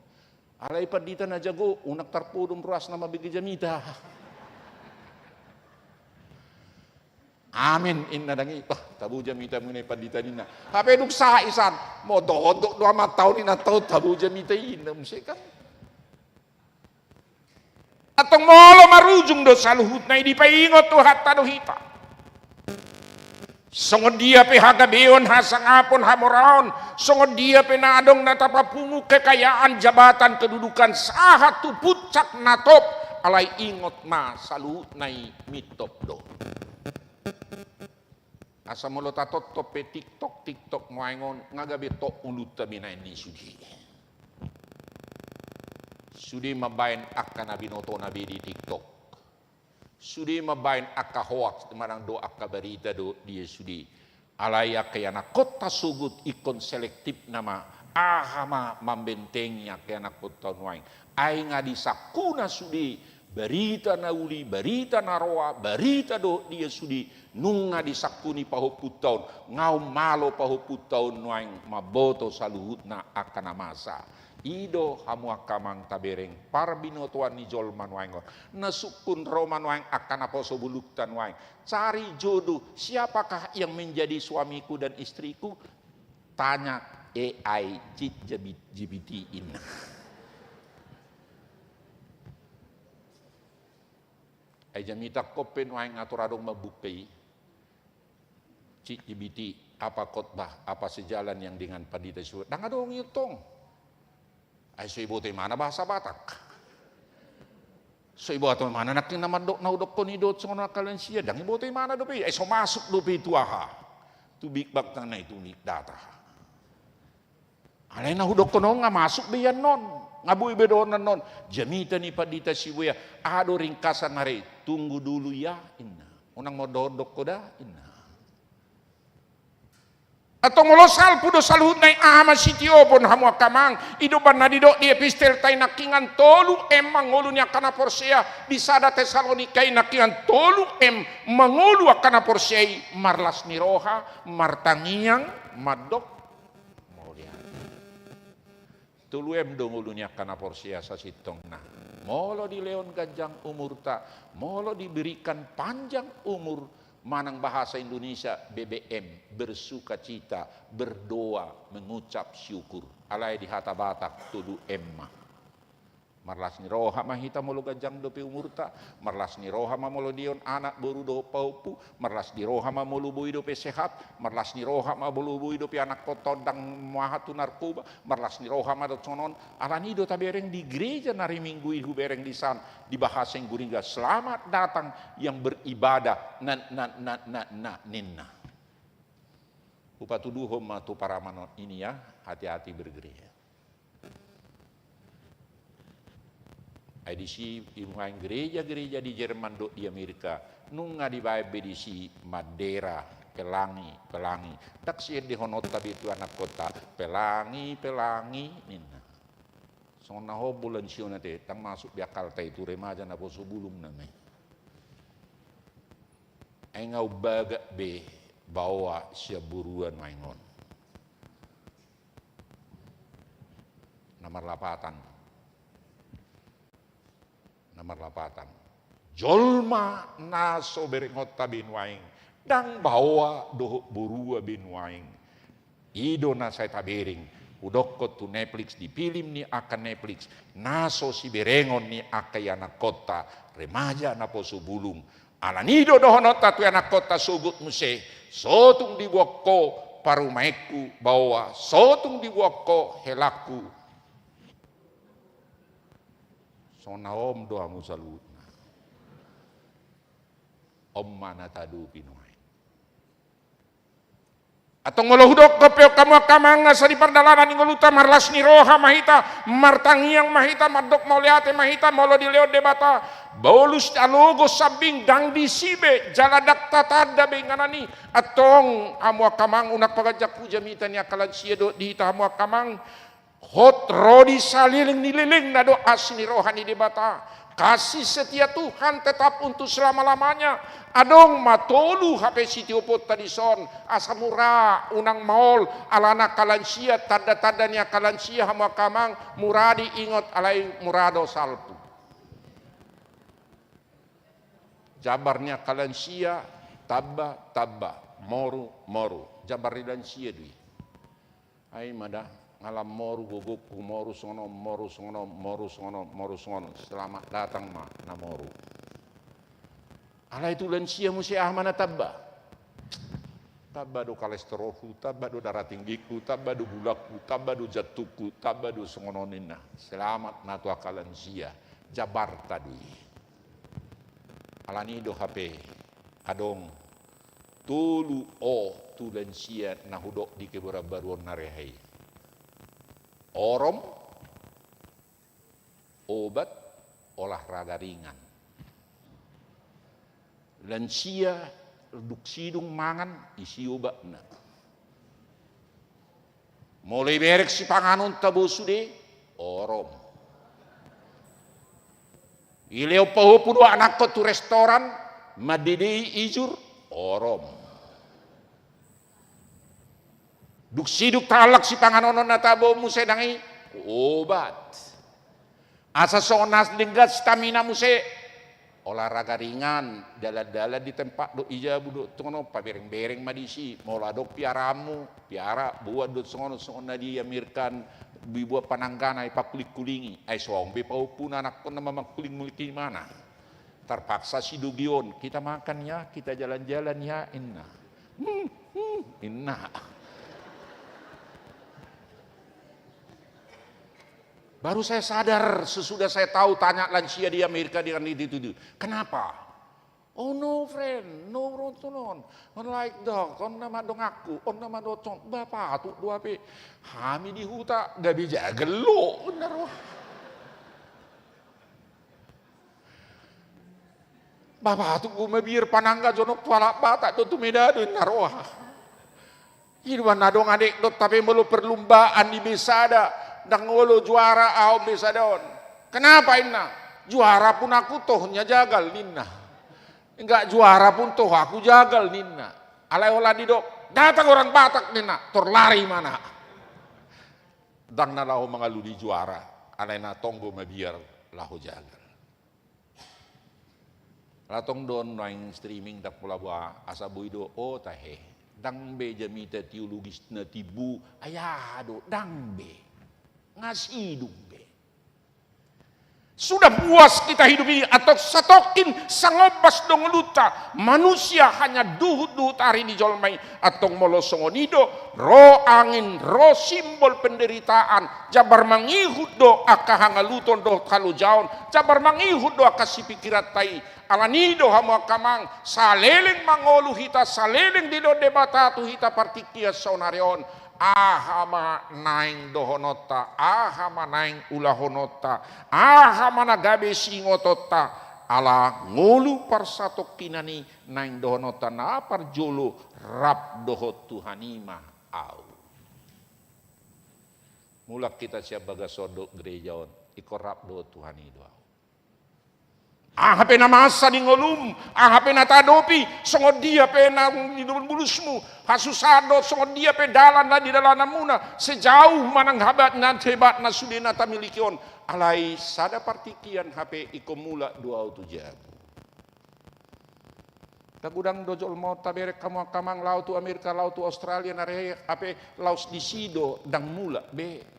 alai padita na jago unak tarpudum ruas nama bigi jamita amin inna dangi bah tabu jamita mengenai padita dina hape duk sa isan mo dohodok 2 tahun ina tau tabu jamita inna mesti kan atong molo marujung do saluhut na di paingot tu hatta do hita Songo dia pe hagabeon hasangapon hamoraon, songo dia pe nadong natapapungu kekayaan jabatan kedudukan sahatu pucak natop alai ingot ma salu nai mitop do. Asa molo tatot tope TikTok moangon ngagabe tok ulut tabi na ini sudi mabain akka nabinoto nabi di TikTok. Sudi mabain akka hoax marang do akka berita do dia sudi alaya kayana kota sugut ikon selektif nama ahama membentengnya kayana kota nuaing ai ngadi sakuna sudi berita na uli berita naroa berita do dia sudi nunga di sakuni pahuputaun ngau malo pahuputaun nuaing maboto saluhutna akana masa ido hamu akamang tabereng parbino tuan nijol manuangon nasukun romanuang akan apa sobuluktan waing cari jodoh siapakah yang menjadi suamiku dan istriku tanya AI GPT ini jamita kopen waing aturadong mabukai GPT apa khotbah apa sejalan yang dengan padita surat dang adong yutong ay so ibote mana bahasa Batak. So ibote mana nakin naman dok naudok ko ni dot so nakalan siya dang ibote mana dopi ay so masuk dopi tuaha. Tubik baktang na itunik data. Alay na hudok ko no nga masuk biyan non. Ngabuy bedonan non. Jamita ni padita sibuya ado ringkasan nare tunggu dulu ya inna. Unang mododok ko da inna. Atau molosal pudo saluhut nai ama sitio pun hamu akamang idoban nadidok di epistel tay nakingan tolu emang ngolunya kana porsea di sada Tesalonika nakingan tolu mangolu akana porsea marlas niroha martangiang madok molian tulu do ngolunya kana porsea sasitong nah molo di leon gajang umur tak molo diberikan panjang umur manang bahasa Indonesia BBM bersuka cita berdoa mengucap syukur alai di hata Batak tudu emma marlas ni roha mahita molo gajang dope umurta marlas ni roha mamolo dion anak boru do paupu marlas di roha mamolo bui dope sehat marlas ni roha mamolo bui dope anak potodang mahatu narkoba marlas ni roha madot sonon alani do tabereng di gereja nari minggu ihu bereng di san di bahasa yang guringga selamat datang yang beribadah ninna upatuduhom matu para manon ini ya hati-hati bergereja. Edisi imuang gereja-gereja di Jerman do di Amerika nunga di bae bedisi Madera pelangi tak sih di honot tabi itu anak kota pelangi nina sona ho bulan siona te tang masuk biakal ta itu remaja na poso bulung namai engau baga be bawa sia buruan maingon nomor 8 jolma naso berengot tabin waing dang bawa doh burua bin waing ido na saya tabering udokot tu Netflix dipilim ni akan Netflix naso si berengon ni akayana kota remaja na poso bulung alanido dohonot tu anak kota sugut muse sotung dibuakko parumaiku bawa sotung dibuakko helaku sona om doa musalut om mana tadu pinuai atau ngolohudok kopeo kamu kamanga sa di pardalanan ngoluta marlas ni roha mahita martangiang mahita madok mauliate mahita molo di leo debata bolus alogo sabing dang di sibe jaladak tatada benganani atong amu kamang unak pagajak puja mitanya kalan siedo di tamu kamang hot rodi saliling nililing nado asni rohani debata kasih setia Tuhan tetap untuk selama-lamanya. Adong matolu HP sitiopot tadi son asamura unang maol alana kalansia tanda-tandanya kalansia hama kamang muradi ingot alai murado salpu. Jabarnya kalansia tabba moru jabar lansia dui. Ai mada ngalam moru gogokku moru sono selamat datang ma na moru ala itu lansia musia mana tabba tabado kolesterolku, tabado darah tinggiku, tabado gulaku, tabado jatuhku, tabado songononina. Selamat natu akalan sia, jabar tadi. Alanido HP, adong, tulu tulen sia nahudok di kebura baruan narehai. Orom, obat, olahraga ringan. Lansia, duksidung mangan, isi obat na. Mulai berek si panganon tabo sude, orom. Ileo pahupu dua anak ko tu restoran, madidei ijur, orom. Duksiduk talak si panganon na tabo musedangi, obat. Asa sonas linggat stamina muse, olahraga ringan, dalan-dalan di tempat do ijabu do tono pabereng-bereng madisi, mola do piaramu, piara buat do sono di amirkan bibuat pananggana pakulik-kulingi, ai sombe paupun anak ko nama makuling-muliki mana. Terpaksa si dugion, kita makan ya, kita jalan-jalan ya, inna. Inna. Baru saya sadar sesudah saya tahu tanya lansia di Amerika dengan itu. Kenapa? Oh no friend, no rotonon, on like dog, on nama dong aku, on nama docon, bapak tu dua pe, kami di huta gak bisa gelo, benar wah. Bapak tu mabir panangga jonok tualak batak tu medado benar wah. Hidupan nadong adik dot tapi melu perlumbaan di besada. Dan ngolo juara au bisa daun. Kenapa inna? Juara pun aku tohnya jagal ninna. Enggak juara pun toh aku jagal ninna. Alai olah didok. Datang orang Batak ninna. Terlari mana? Dan nalahu mengalu di juara. Alai na tonggo mabiar lahu jagal. Latong don naing streaming dak pula buah asa buido oh tahe. Dang be jamita teologis na tibu ayado dang be. Ngasih hidup be. Sudah puas kita hidup ini atau satokin sangobas dong luta manusia hanya duhut hari di jolmai atau molosongonido ro angin ro simbol penderitaan jabar mangihud do akahangaluton do kalau jaon jabar mangihud do akasi pikirat tai alanido hamu akamang saleleng mangolu hita saleleng dido debatatu hita partikia sonarion ahama naing dohonota, ahama naing ulahonota, ahama nagabe singotota, ala ngulu parsatok kinani naing dohonota na parjolo rap dohot Tuhanima au. Mulak kita siap bagasodok gerejaon, ikor rap dohot Tuhanido. Hape na masa di ngolum, hape na tadopi, songod dia pe na hidupun bulusmu, hasusado songod dia pe dalan na di dalan muna, sejauh manang habat na hebat na sudena tamilikion, alai sada partikian hape ikomula dua utujab. Tagudang dojol mau taberek kamu kamang laut tu Amerika laut tu Australia nare hape laus di sido dang mula be.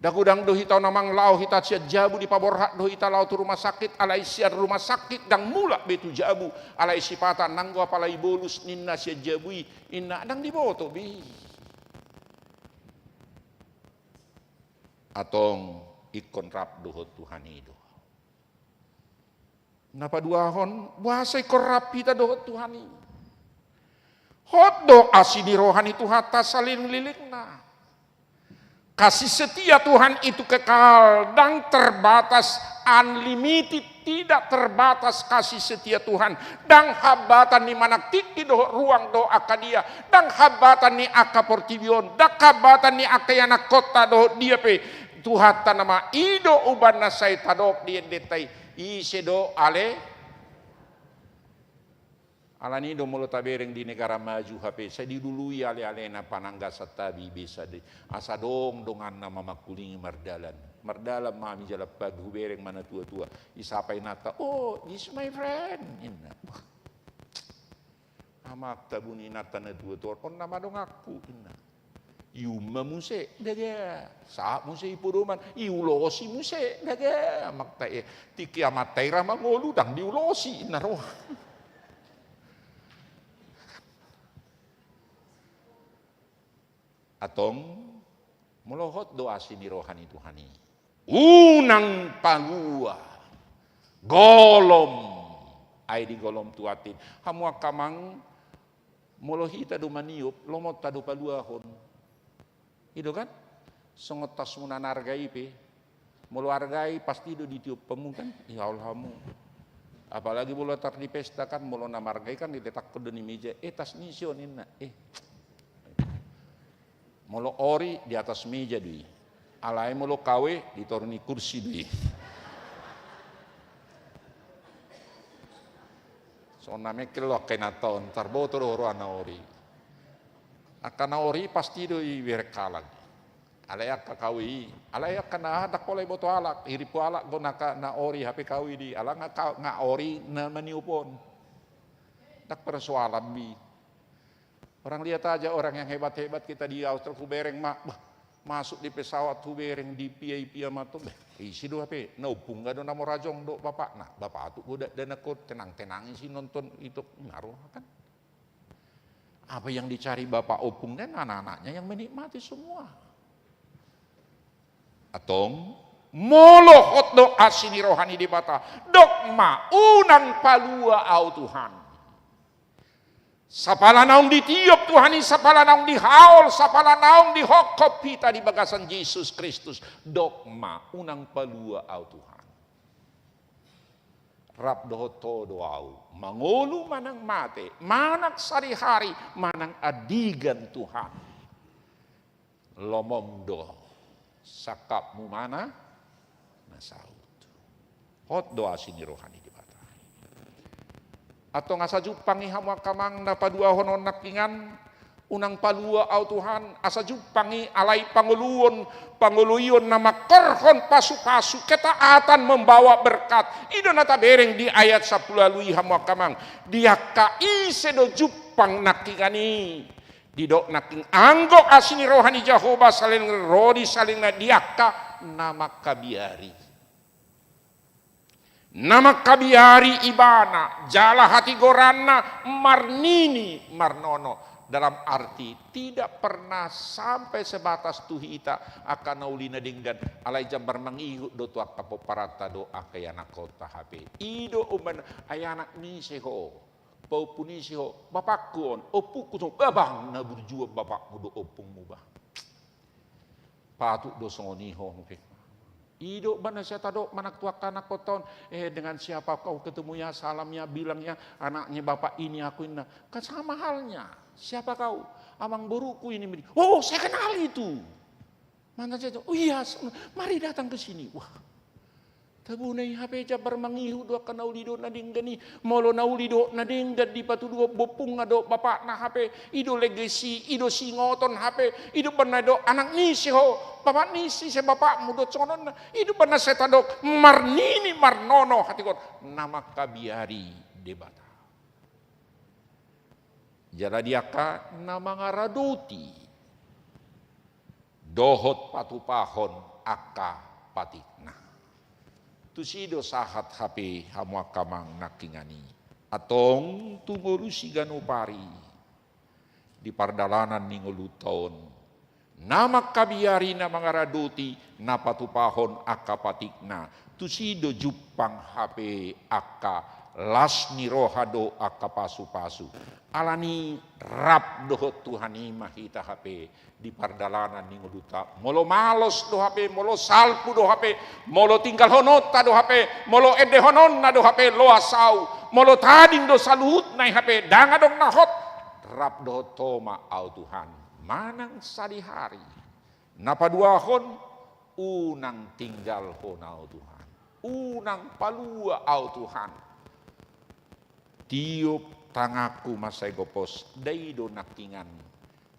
Dagudang do hita namang lau hita sia jabu di paborhak do hita lau tu rumah sakit alai sia rumah sakit dang mula betu jabu alai sipata nanggo apalai bolus ninna sia jabui inna dang diboto bi atong ikon rap dohot Tuhan itu napa duahon bahasa ikon rap hita dohot Tuhan ini hot do asi di rohani Tuhan ta salin lilikna. Kasih setia Tuhan itu kekal dan terbatas, unlimited, tidak terbatas kasih setia Tuhan. Dan habatan ni manak tiki do ruang do akadia, dan habatan ni akaportibion, dan habatan ni akayana kota do dia pe. Tuhan tanama ido uban nasai tadok dia detai isedo ale. Alani do mulo tabereng di negara maju HP saya didului ale-alena panangga satabi bisa de asadong dongan nama makulingi mardalan mami jalap pagi bereng mana tua-tua isapai nata oh this my friend inna amak tabuni nata na tua-tua on nama dong aku inna yuma muse daga saat muse ipuruman iulosi muse daga amak tae tiki amat taira mangolu dang diulosi inna roh Atong melohot doa sini rohani Tuhani. Unang palua golom ay di golom tuatin. Hamua kamang molohi tadu maniup lomot tadu paluahon. Itu kan? Songotas munan hargai pe. Molo hargai pasti do ditiup pemukan. Ya Allah mu. Apalagi molo tar di pesta kan molo namargai kan diletak ke deni meja. Tas nisionin na. Molo ori di atas meja dui. Alai molo kawe ditoruni kursi dui. So name kelok kena tahun tarbotor oro ana ori. Akana ori pasti dui berkalag. Alai kakawi, alai kana dak kolai boto alak, iripu alak go naka na ori hape kawi di. Ala nga ori na maniupon. Dak persoalan bi. Orang lihat aja orang yang hebat-hebat kita di Australia hubereng masuk di pesawat hubereng di pia matung isi do HP naupung gak do namo rajong do bapak nah bapak tu goda dan aku tenang-tenangin sih nonton itu ngaruh kan apa yang dicari bapak opung dan anak-anaknya yang menikmati semua atong molohot do asini rohani di bata dogma unang palua au Tuhan. Sapala naung ditiup Tuhan, sapala naung dihaul, sapala naung dihokop kita di bagasan Yesus Kristus. Dogma unang palua au Tuhan. Rap dohoto doau, mangulu manang mate, manang sari-hari, manang adigan Tuhan. Lomomdo, sakapmu mana? Nasaut. Hot doa sini rohani. Atau ngasa jupangi hamwa kamang na padua honon nakingan unang palua au Tuhan asa jupangi alai panguluyon na makorhon pasu-pasu ketaatan membawa berkat ida nata bereng di ayat 10 lui hamwa kamang dia kaise do jupang nakingani didok naking anggok asini rohani Jehovah saling rodi saling na diaka nama kabiari. Nama kabiari ibana, jala hati gorana, marnini marnono. Dalam arti tidak pernah sampai sebatas tuhita akan naulina dinggan alai jambar mangihu do tuak kapo parata do akayana kota HP. Ido uman ayanak ni seho, pau puni seho, bapakku on, opuku to babang na burjua bapakmu do opungmu bah. Patut do songoniho mungkin. Ido mana saya tado manak tua kanak koton dengan siapa kau ketemunya salamnya bilangnya anaknya bapak ini aku ini kan sama halnya siapa kau amang boruku ini oh saya kenal itu mana saja oh iya mari datang ke sini wah tabunai HP jabar mangihu dua kanauli do nadinggani molo nauli do nadinggan di patu dua bopung ado bapak na HP ido legasi ido singoton HP ido benado anak ni siho bapak ni si bapak mudo conon ido bena setadok marnini marnono hati kot nama kabiari debata jara diaka nama ngaradoti dohot patupahon aka patikna tusido sahat HP hamwa kamang nakingani atong tungurusi ganupari di pardalanan ningolu taon nama kabiari na mangaraduti na patupahon aka patikna tusido jupang HP aka lasni rohado aka pasu-pasu alani rap dohot Tuhani mahita HP di pardalanan ningolu ta molo malos do HP molo salpu do HP molo tinggal honota do HP molo ede honon na do HP lo asau molo tading do saluhut na HP danga dong nahot rap dohot toma au Tuhan manang sadihari napaduahon unang tinggal honau Tuhan unang palua au Tuhan tiup tangaku masai gopos daido nakingan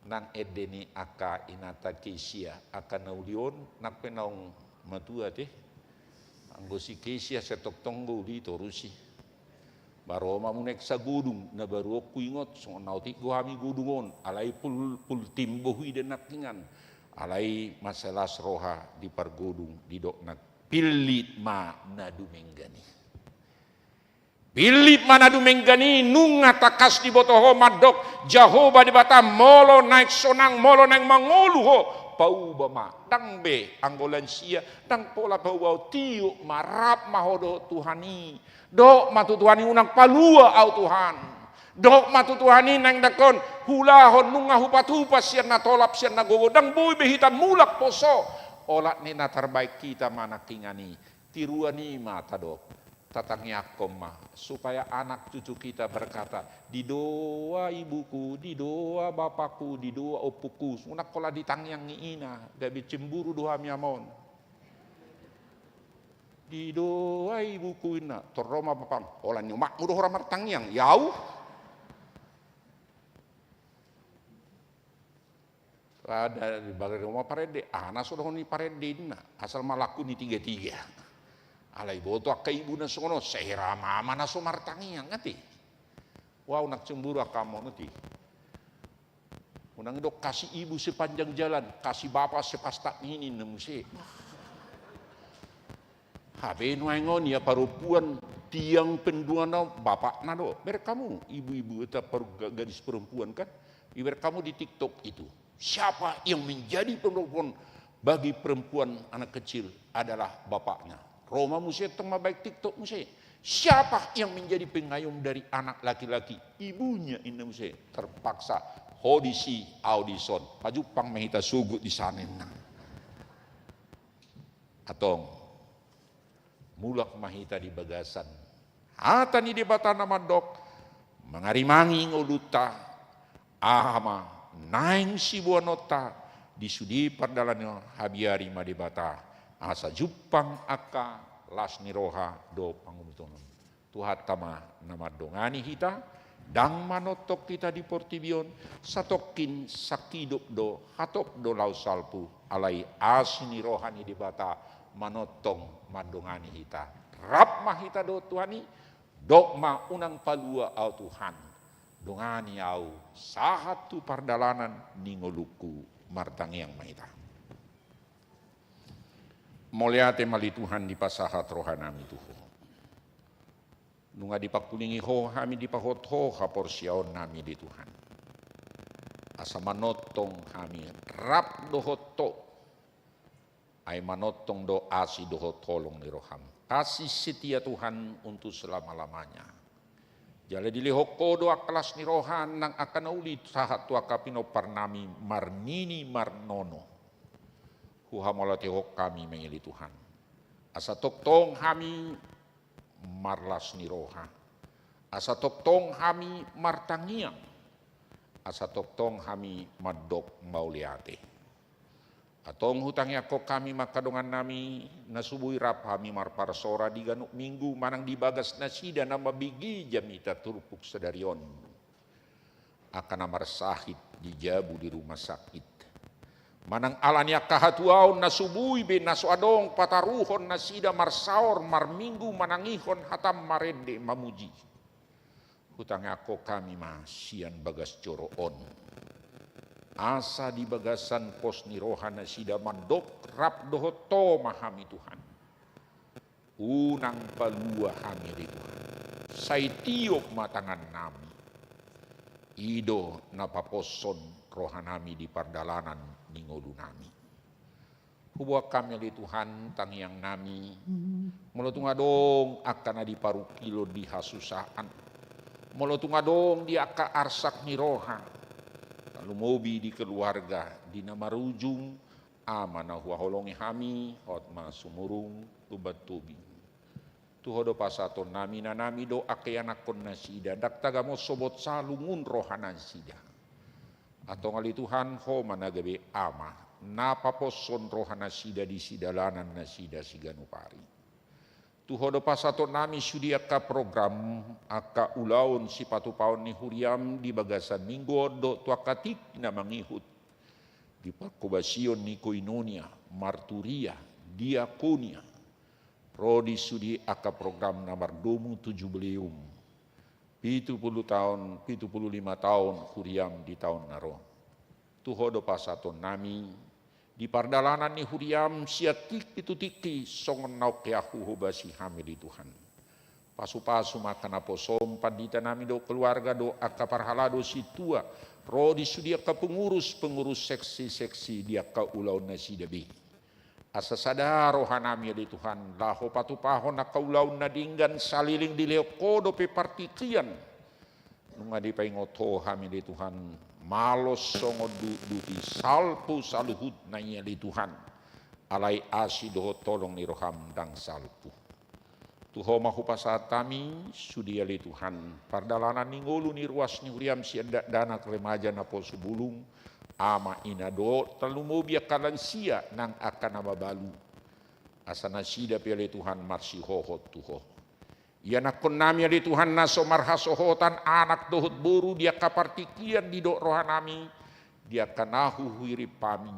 nang edeni aka inata kesia aka naulion nak penaung matua teh anggosi kesia setok tonggo di torusi baro mamunek sa gudung na baru aku ingot so nauti gohami gudungon alai pul timbohi den nakingan alai masalas roha di pargodung di dok nak pilit ma na dumenggani Pilip manadu menggani nunga takas di botoho madok Jahoba di bata molo naik sonang molo naik mangolu ho pau bama dang be anggolan sia dang pola pau bau tiu marap mahodo Tuhani dok matu Tuhani unang palua au Tuhan dok matu Tuhani nang dakon hula hon nunga hupat hupas sian na tolap sian na gogo dang bui behitan mulak poso olat nena terbaik kita mana kingani tiruani mata dok tatangnya koma supaya anak cucu kita berkata di doa ibuku, di doa bapakku, di doa opuku, unak kola ditangyang ni ina, gabi cemburu doa miamon. Di doa ibuku ina, toroma bapang, olah nyomak mudah orang martangyang, yau. Ada di bagai rumah parede, anak sudah ni parede ina, asal malaku ni tiga-tiga. Alai boto akka ibu na sono sehera mama na sumartangi yang ngati. Wow nak cemburu kamu nanti. Unang dok kasih ibu sepanjang jalan, kasih bapak sepastak ini nemusi. Habe nuangon ya perempuan tiang penduana bapak nado. Ber kamu ibu-ibu itu gadis perempuan kan? Iber kamu di TikTok itu. Siapa yang menjadi perempuan bagi perempuan anak kecil adalah bapaknya. Roma musia tengah baik TikTok musia. Siapa yang menjadi pengayom dari anak laki-laki? Ibunya ini musia terpaksa audisi audison. Pajupang mahita sugut di sana. Atong mulak mahita di bagasan. Hata ni di bata nama dok mengarimangi ngoluta ahama naing si buah nota di sudi perdalannya habiari ma di bata. Asa jupang aka las niroha do pangumutonon. Tuhat tama nama dongani kita dang manotok kita di portibion satokin sakidop do hatop do lau salpu alai as nirohani di bata manotong madongani kita. Rap mahita do Tuhani dok ma unang palua au Tuhan. Dongani au sahatu pardalanan ningoluku martangiang mahita. Moliate mali Tuhan di pasahat rohanami tuho. Nunga di pakulingi ho kami di pahot ho haporsiaon nami di Tuhan. Asa manotong kami rap dohoto. Ay manotong do asi dohot tolong ni roham. Kasih setia Tuhan untuk selama-lamanya. Jala dilihoko do kelas ni rohan nang akan uli sahat tu akapino parnami marnini marnono. Huhamolati hok kami mengili Tuhan. Asa toktong kami marlas niroha. Asa toktong kami martangiang. Asa toktong kami madok mauliate. Atong hutangnya kok kami makadongan nami nasubui rap kami marparsora di ganuk minggu manang dibagas nasida nama bigi jamita turpuk sedarion. Akan amar sahid dijabu di rumah sakit. Manang alania kahatuaon nasubui be nasuadong pataruhon nasida marsaor marminggu manangihon hatam marende mamuji. Hutang ako kami masian bagas coroon. Asa di bagasan pos nirohan nasida mandok rap dohoto mahami Tuhan. Unang palua kami di Tuhan. Saitiok matangan nami. Ido napaposon rohanami di pardalanan ningolu nami. Hubuak kami li Tuhan tangyang nami. Molotung adong akan adi paru kilo di hasusaan. Molotung adong di aka arsak niroha. Lalu mobi di keluarga di nama rujung amana huaholongi hami hotma sumurung tubat tubi. Tuhodo pasaton nami na nami do akeanakon nasida. Daktagamo sobot salungun rohanan sida. Atau ngali Tuhan ho managabe ama napaposon rohana sida di sidalanan na sida siganupari. Tuhodo pasato nami sudi aka program aka ulaon si patupaon ni huriam di bagasan minggu odo tuakatik na mangihut di pakubasion ni koinonia marturia diakonia rodi sudi aka program na mardomu 70 70 tahun, 75 tahun huriam di tahun naro. Tuhodo pasaton nami di pardalanan ni huriam siatik itu tiki songon nauk yahu hubasi hamil di Tuhan. Pasu-pasu makan apo sompan di tanami do keluarga do akka parhalado si tua. Rodi sudia ka pengurus seksi-seksi dia ka ulau nasida be. Asa sadaro hanami di Tuhan. Laho patupahon na kaulau na dinggan saliling di leo kodo pe partikian. Nunga di paingoto hami di Tuhan. Malos songo duti salpu saluhut na iya di Tuhan. Alai asi doho tolong ni roham dang salpu. Tuho mahu pasatami sudia li Tuhan. Pardalanan ningolu ni ruas ni huriam si danak remaja na po subulung. Ama inado talumo biak kalansia nang akan nababalu. Asa nasida pili Tuhan marsi hohot tuho. Ia nakon nami ali Tuhan naso marhasohotan anak dohot boru dia kapartikian di dok rohanami. Dia kanahu huiri pami.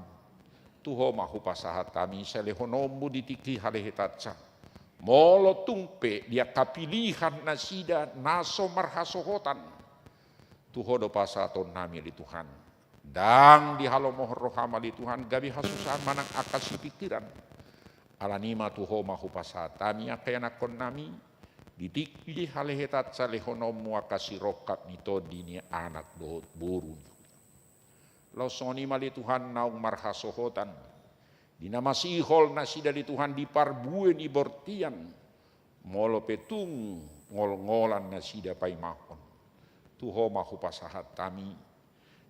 Tuho mahu pasahatami selehonombu ditiki halehetatsa. Molo tumpe dia kapilihan nasida naso marhasohotan. Tuho do pasaton nami di Tuhan. Dang di halo mohon rohama di Tuhan gabi hasusan manang akasi pikiran. Alanima tuho mahu pasatami akayanakon nami. Didikli halehetat salehonomu akasi rokap nito dini anak dohot burun. Lausoni mali Tuhan naung marhasohotan. Dinamasihol nasida di Tuhan diparbuen ibortian. Molo petung ngol-ngolan nasida paimahon. Tuho mahu pasahat kami.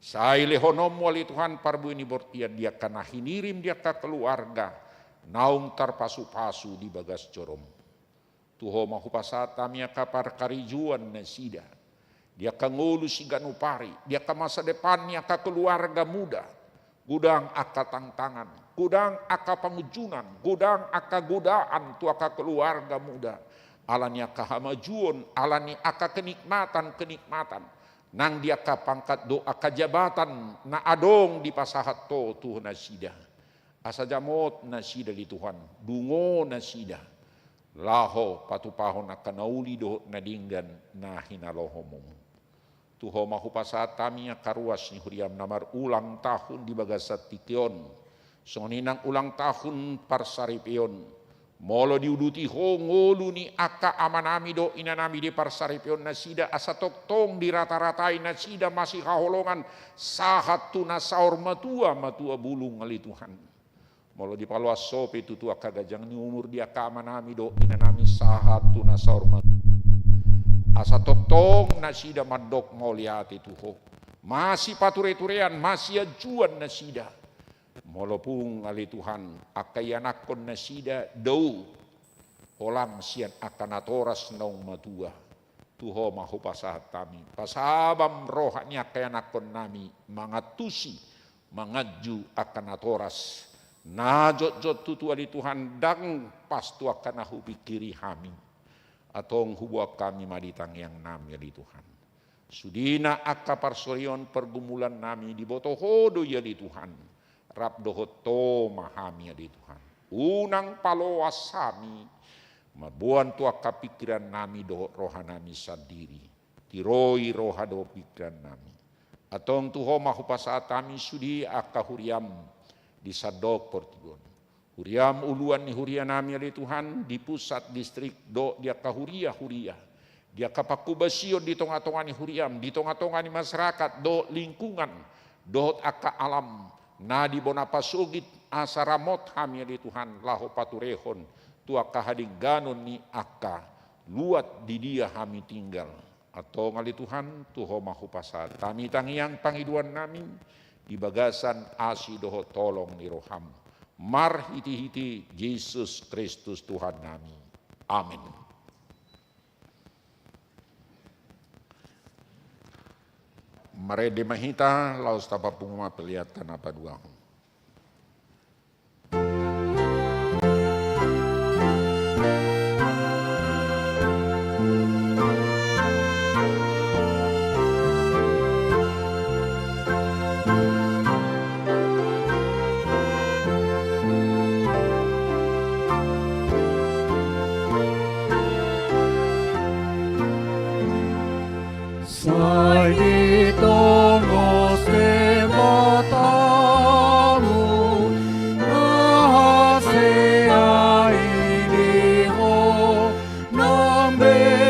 Saile honom wali Tuhan parbuen ibortian dia kana hinirim dia ka keluarga. Naung tarpasu-pasu di bagas corom. Tuho mahu pasahat kami akapar karijuan nasida. Dia ka ngulu si ganupari. Dia ka masa depannya ka keluarga muda. Gudang aka tantangan. Gudang aka pengujunan, gudang aka godaan tu aka keluarga muda. Alani aka hamajuon, alani aka kenikmatan. Nang dia aka pangkat do aka jabatan, na adong di pasahat to nasida. Asa jamot nasida di Tuhan, dungo nasida. Laho patupahon aka nauli do nadinggan na hinalohomu. Tuho mahu pasahat kami akaruas ni huriam namar ulang tahun di bagasat tikion. Soninang ulang tahun parsaripion. Molo diuduti ho ngolu ni aka amanami do inanami di parsaripion nasida asa toktong di rata-ratai nasida masih haholongan sahat tu nasaur matua bulung ngali Tuhan. Molo di paluas sope tutu aka gajang ni umur dia ka amanami do inanami sahat tu nasaur matua. Asa toktong nasida mandok moliati tuho. Masih pature-turean masih ajuan nasida. Molopung ali Tuhan akayanakon nasida dau olang sian akanatoras naung matua tuho mahu pasahat kami pasabam rohani akayanakon nami mangatusi mangaju akanatoras najot-jot tutu ali Tuhan dang pastu akanahu pikiri hami atong hubuak kami maditang yang nami ali Tuhan sudina akaparsorion pergumulan nami di botohodo ya ali Tuhan rap dohoto mahami di Tuhan. Unang paloas sami. Mabuan tua kapikiran nami dohot rohanami sendiri. Tiroi roha do pikiran nami. Atong tuho mahu pasaat kami sudi akahuriam di sadok portigon. Huriam uluan ni huria nami di Tuhan di pusat distrik do dia kahuria. Dia kapakubasio di tonga-tonga ni huriam. Di tonga-tonga ni masyarakat do lingkungan. Dohot aka alam. Na di bonapasugit asaramot hamia di Tuhan laho paturehon tua kahading ganon ni aka luat di dia hami tinggal atau ngali Tuhan tuho mahu pasal kami tangiang pangiduan nami di bagasan asi doho tolong ni roham mar hiti-hiti Yesus Kristus Tuhan nami amin. Mare de mahita laos tapapungma peliatan apa dua. Nambe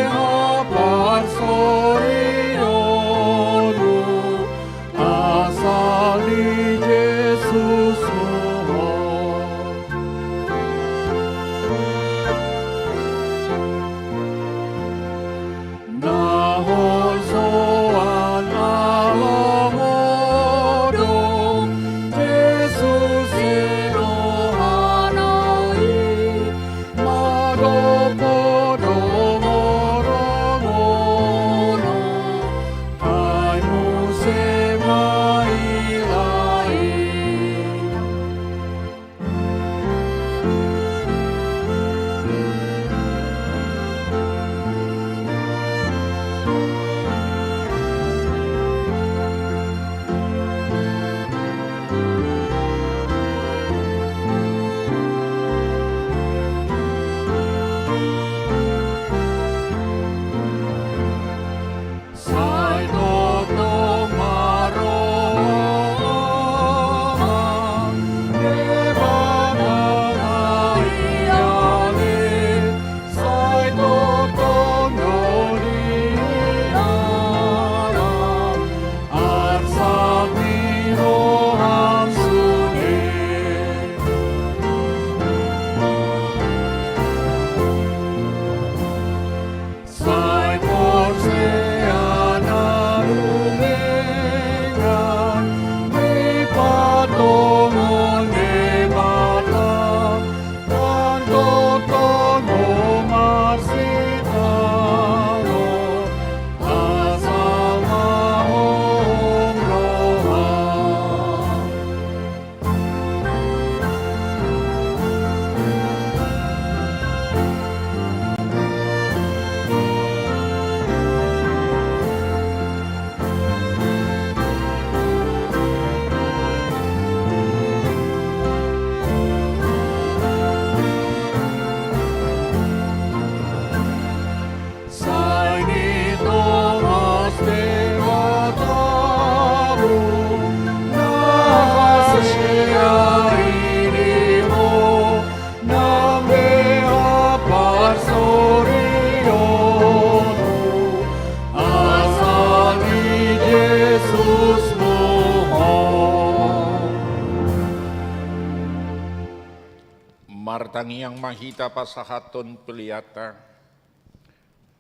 Matangi yang mahita pasahaton peliata.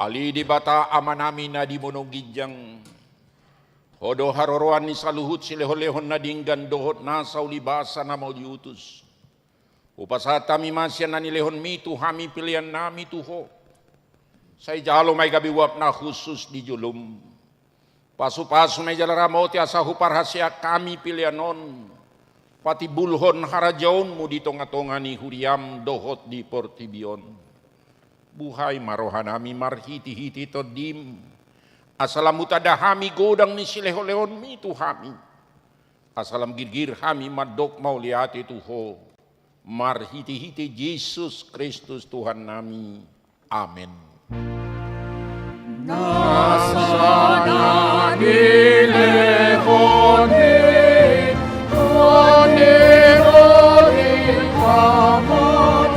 Ali di bata amanami na di monogijang. Hodo haroroan ni saluhut silehon-lehon na dinggan dohot nasa ulibasa na mau diutus. Upasata mi masyan na nilehon mi tuhami pilihan nami tuho. Say jalo may gabiwap na khusus di julum. Pasu-pasu may jalaramoti asa huparhasya kami pilihanon. Pati bulhon harajaon mo di tonga-tonga ni huriam dohot di portibion. Buhay marohanami marhiti-hiti todim. Asalam utadahami godang ni sileho-lehon mi tuhami. Asalam girgir hami madok mauliati tuho. Marhiti-hiti Yesus Kristus Tuhan nami. Amin. Nasana dilehone, roni pamonaku,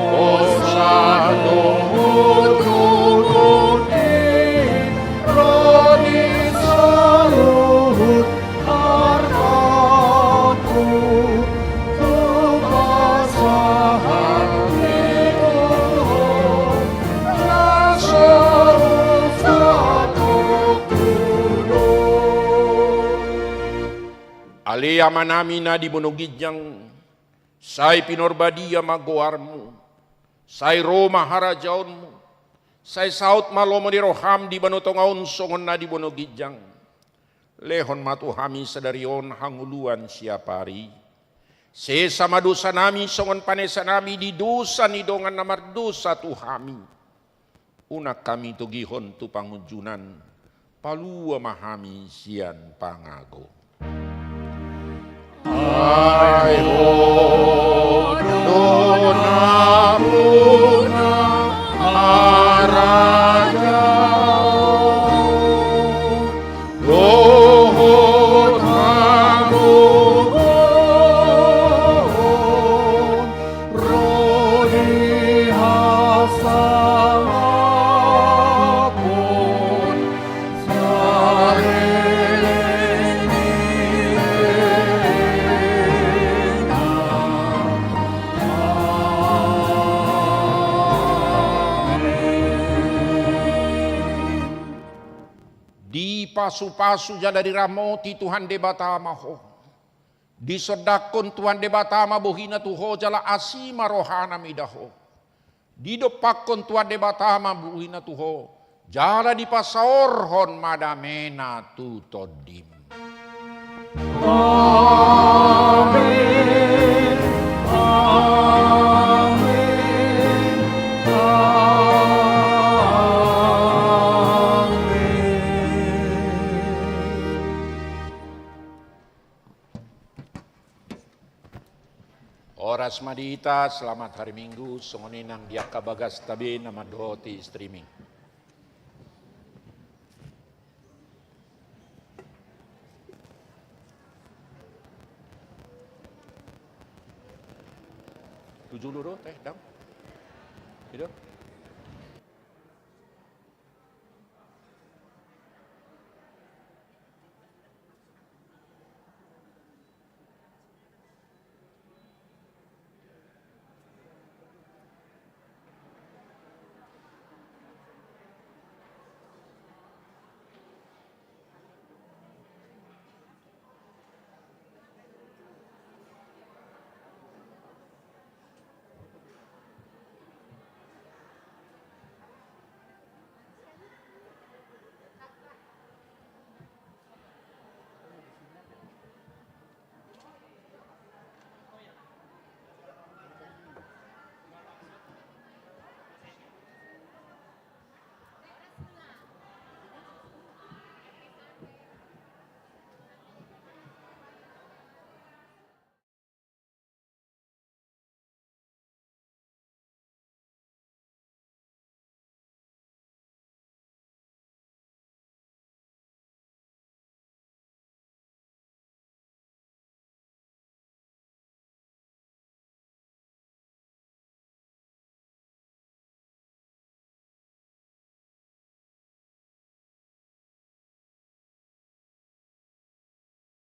osado huturuti, roni saluhut hartaku, kupasahan Ali amanami na di monogijang, say pinorbadia magoarmu, say Roma harajaonmu, say saut malomo di roham di banotongaon songon na di monogijang, lehon matuhami sadarion hanguluan siapari, se sama dosa nami songon panesa nami di dosa ni dongan namar dosa tuhami, unak kami tugihon tu pangunjunan, palua mahami sian pangago. Ay dona muna arajau, dohot hagugon, rodi hasalapun, pasu-pasu jada diramoti Tuhan debatama ho. Disodakon Tuhan debatama bohina tuho jala asima rohana midaho. Didopakon Tuhan debatama bohina tuho. Jala dipasaorhon madamena tu todim. Amin, amin, Oras madita, selamat hari Minggu, songoninang diaka bagas tabi nama dohoti streaming. Tujuh loro teh dam. Gitu.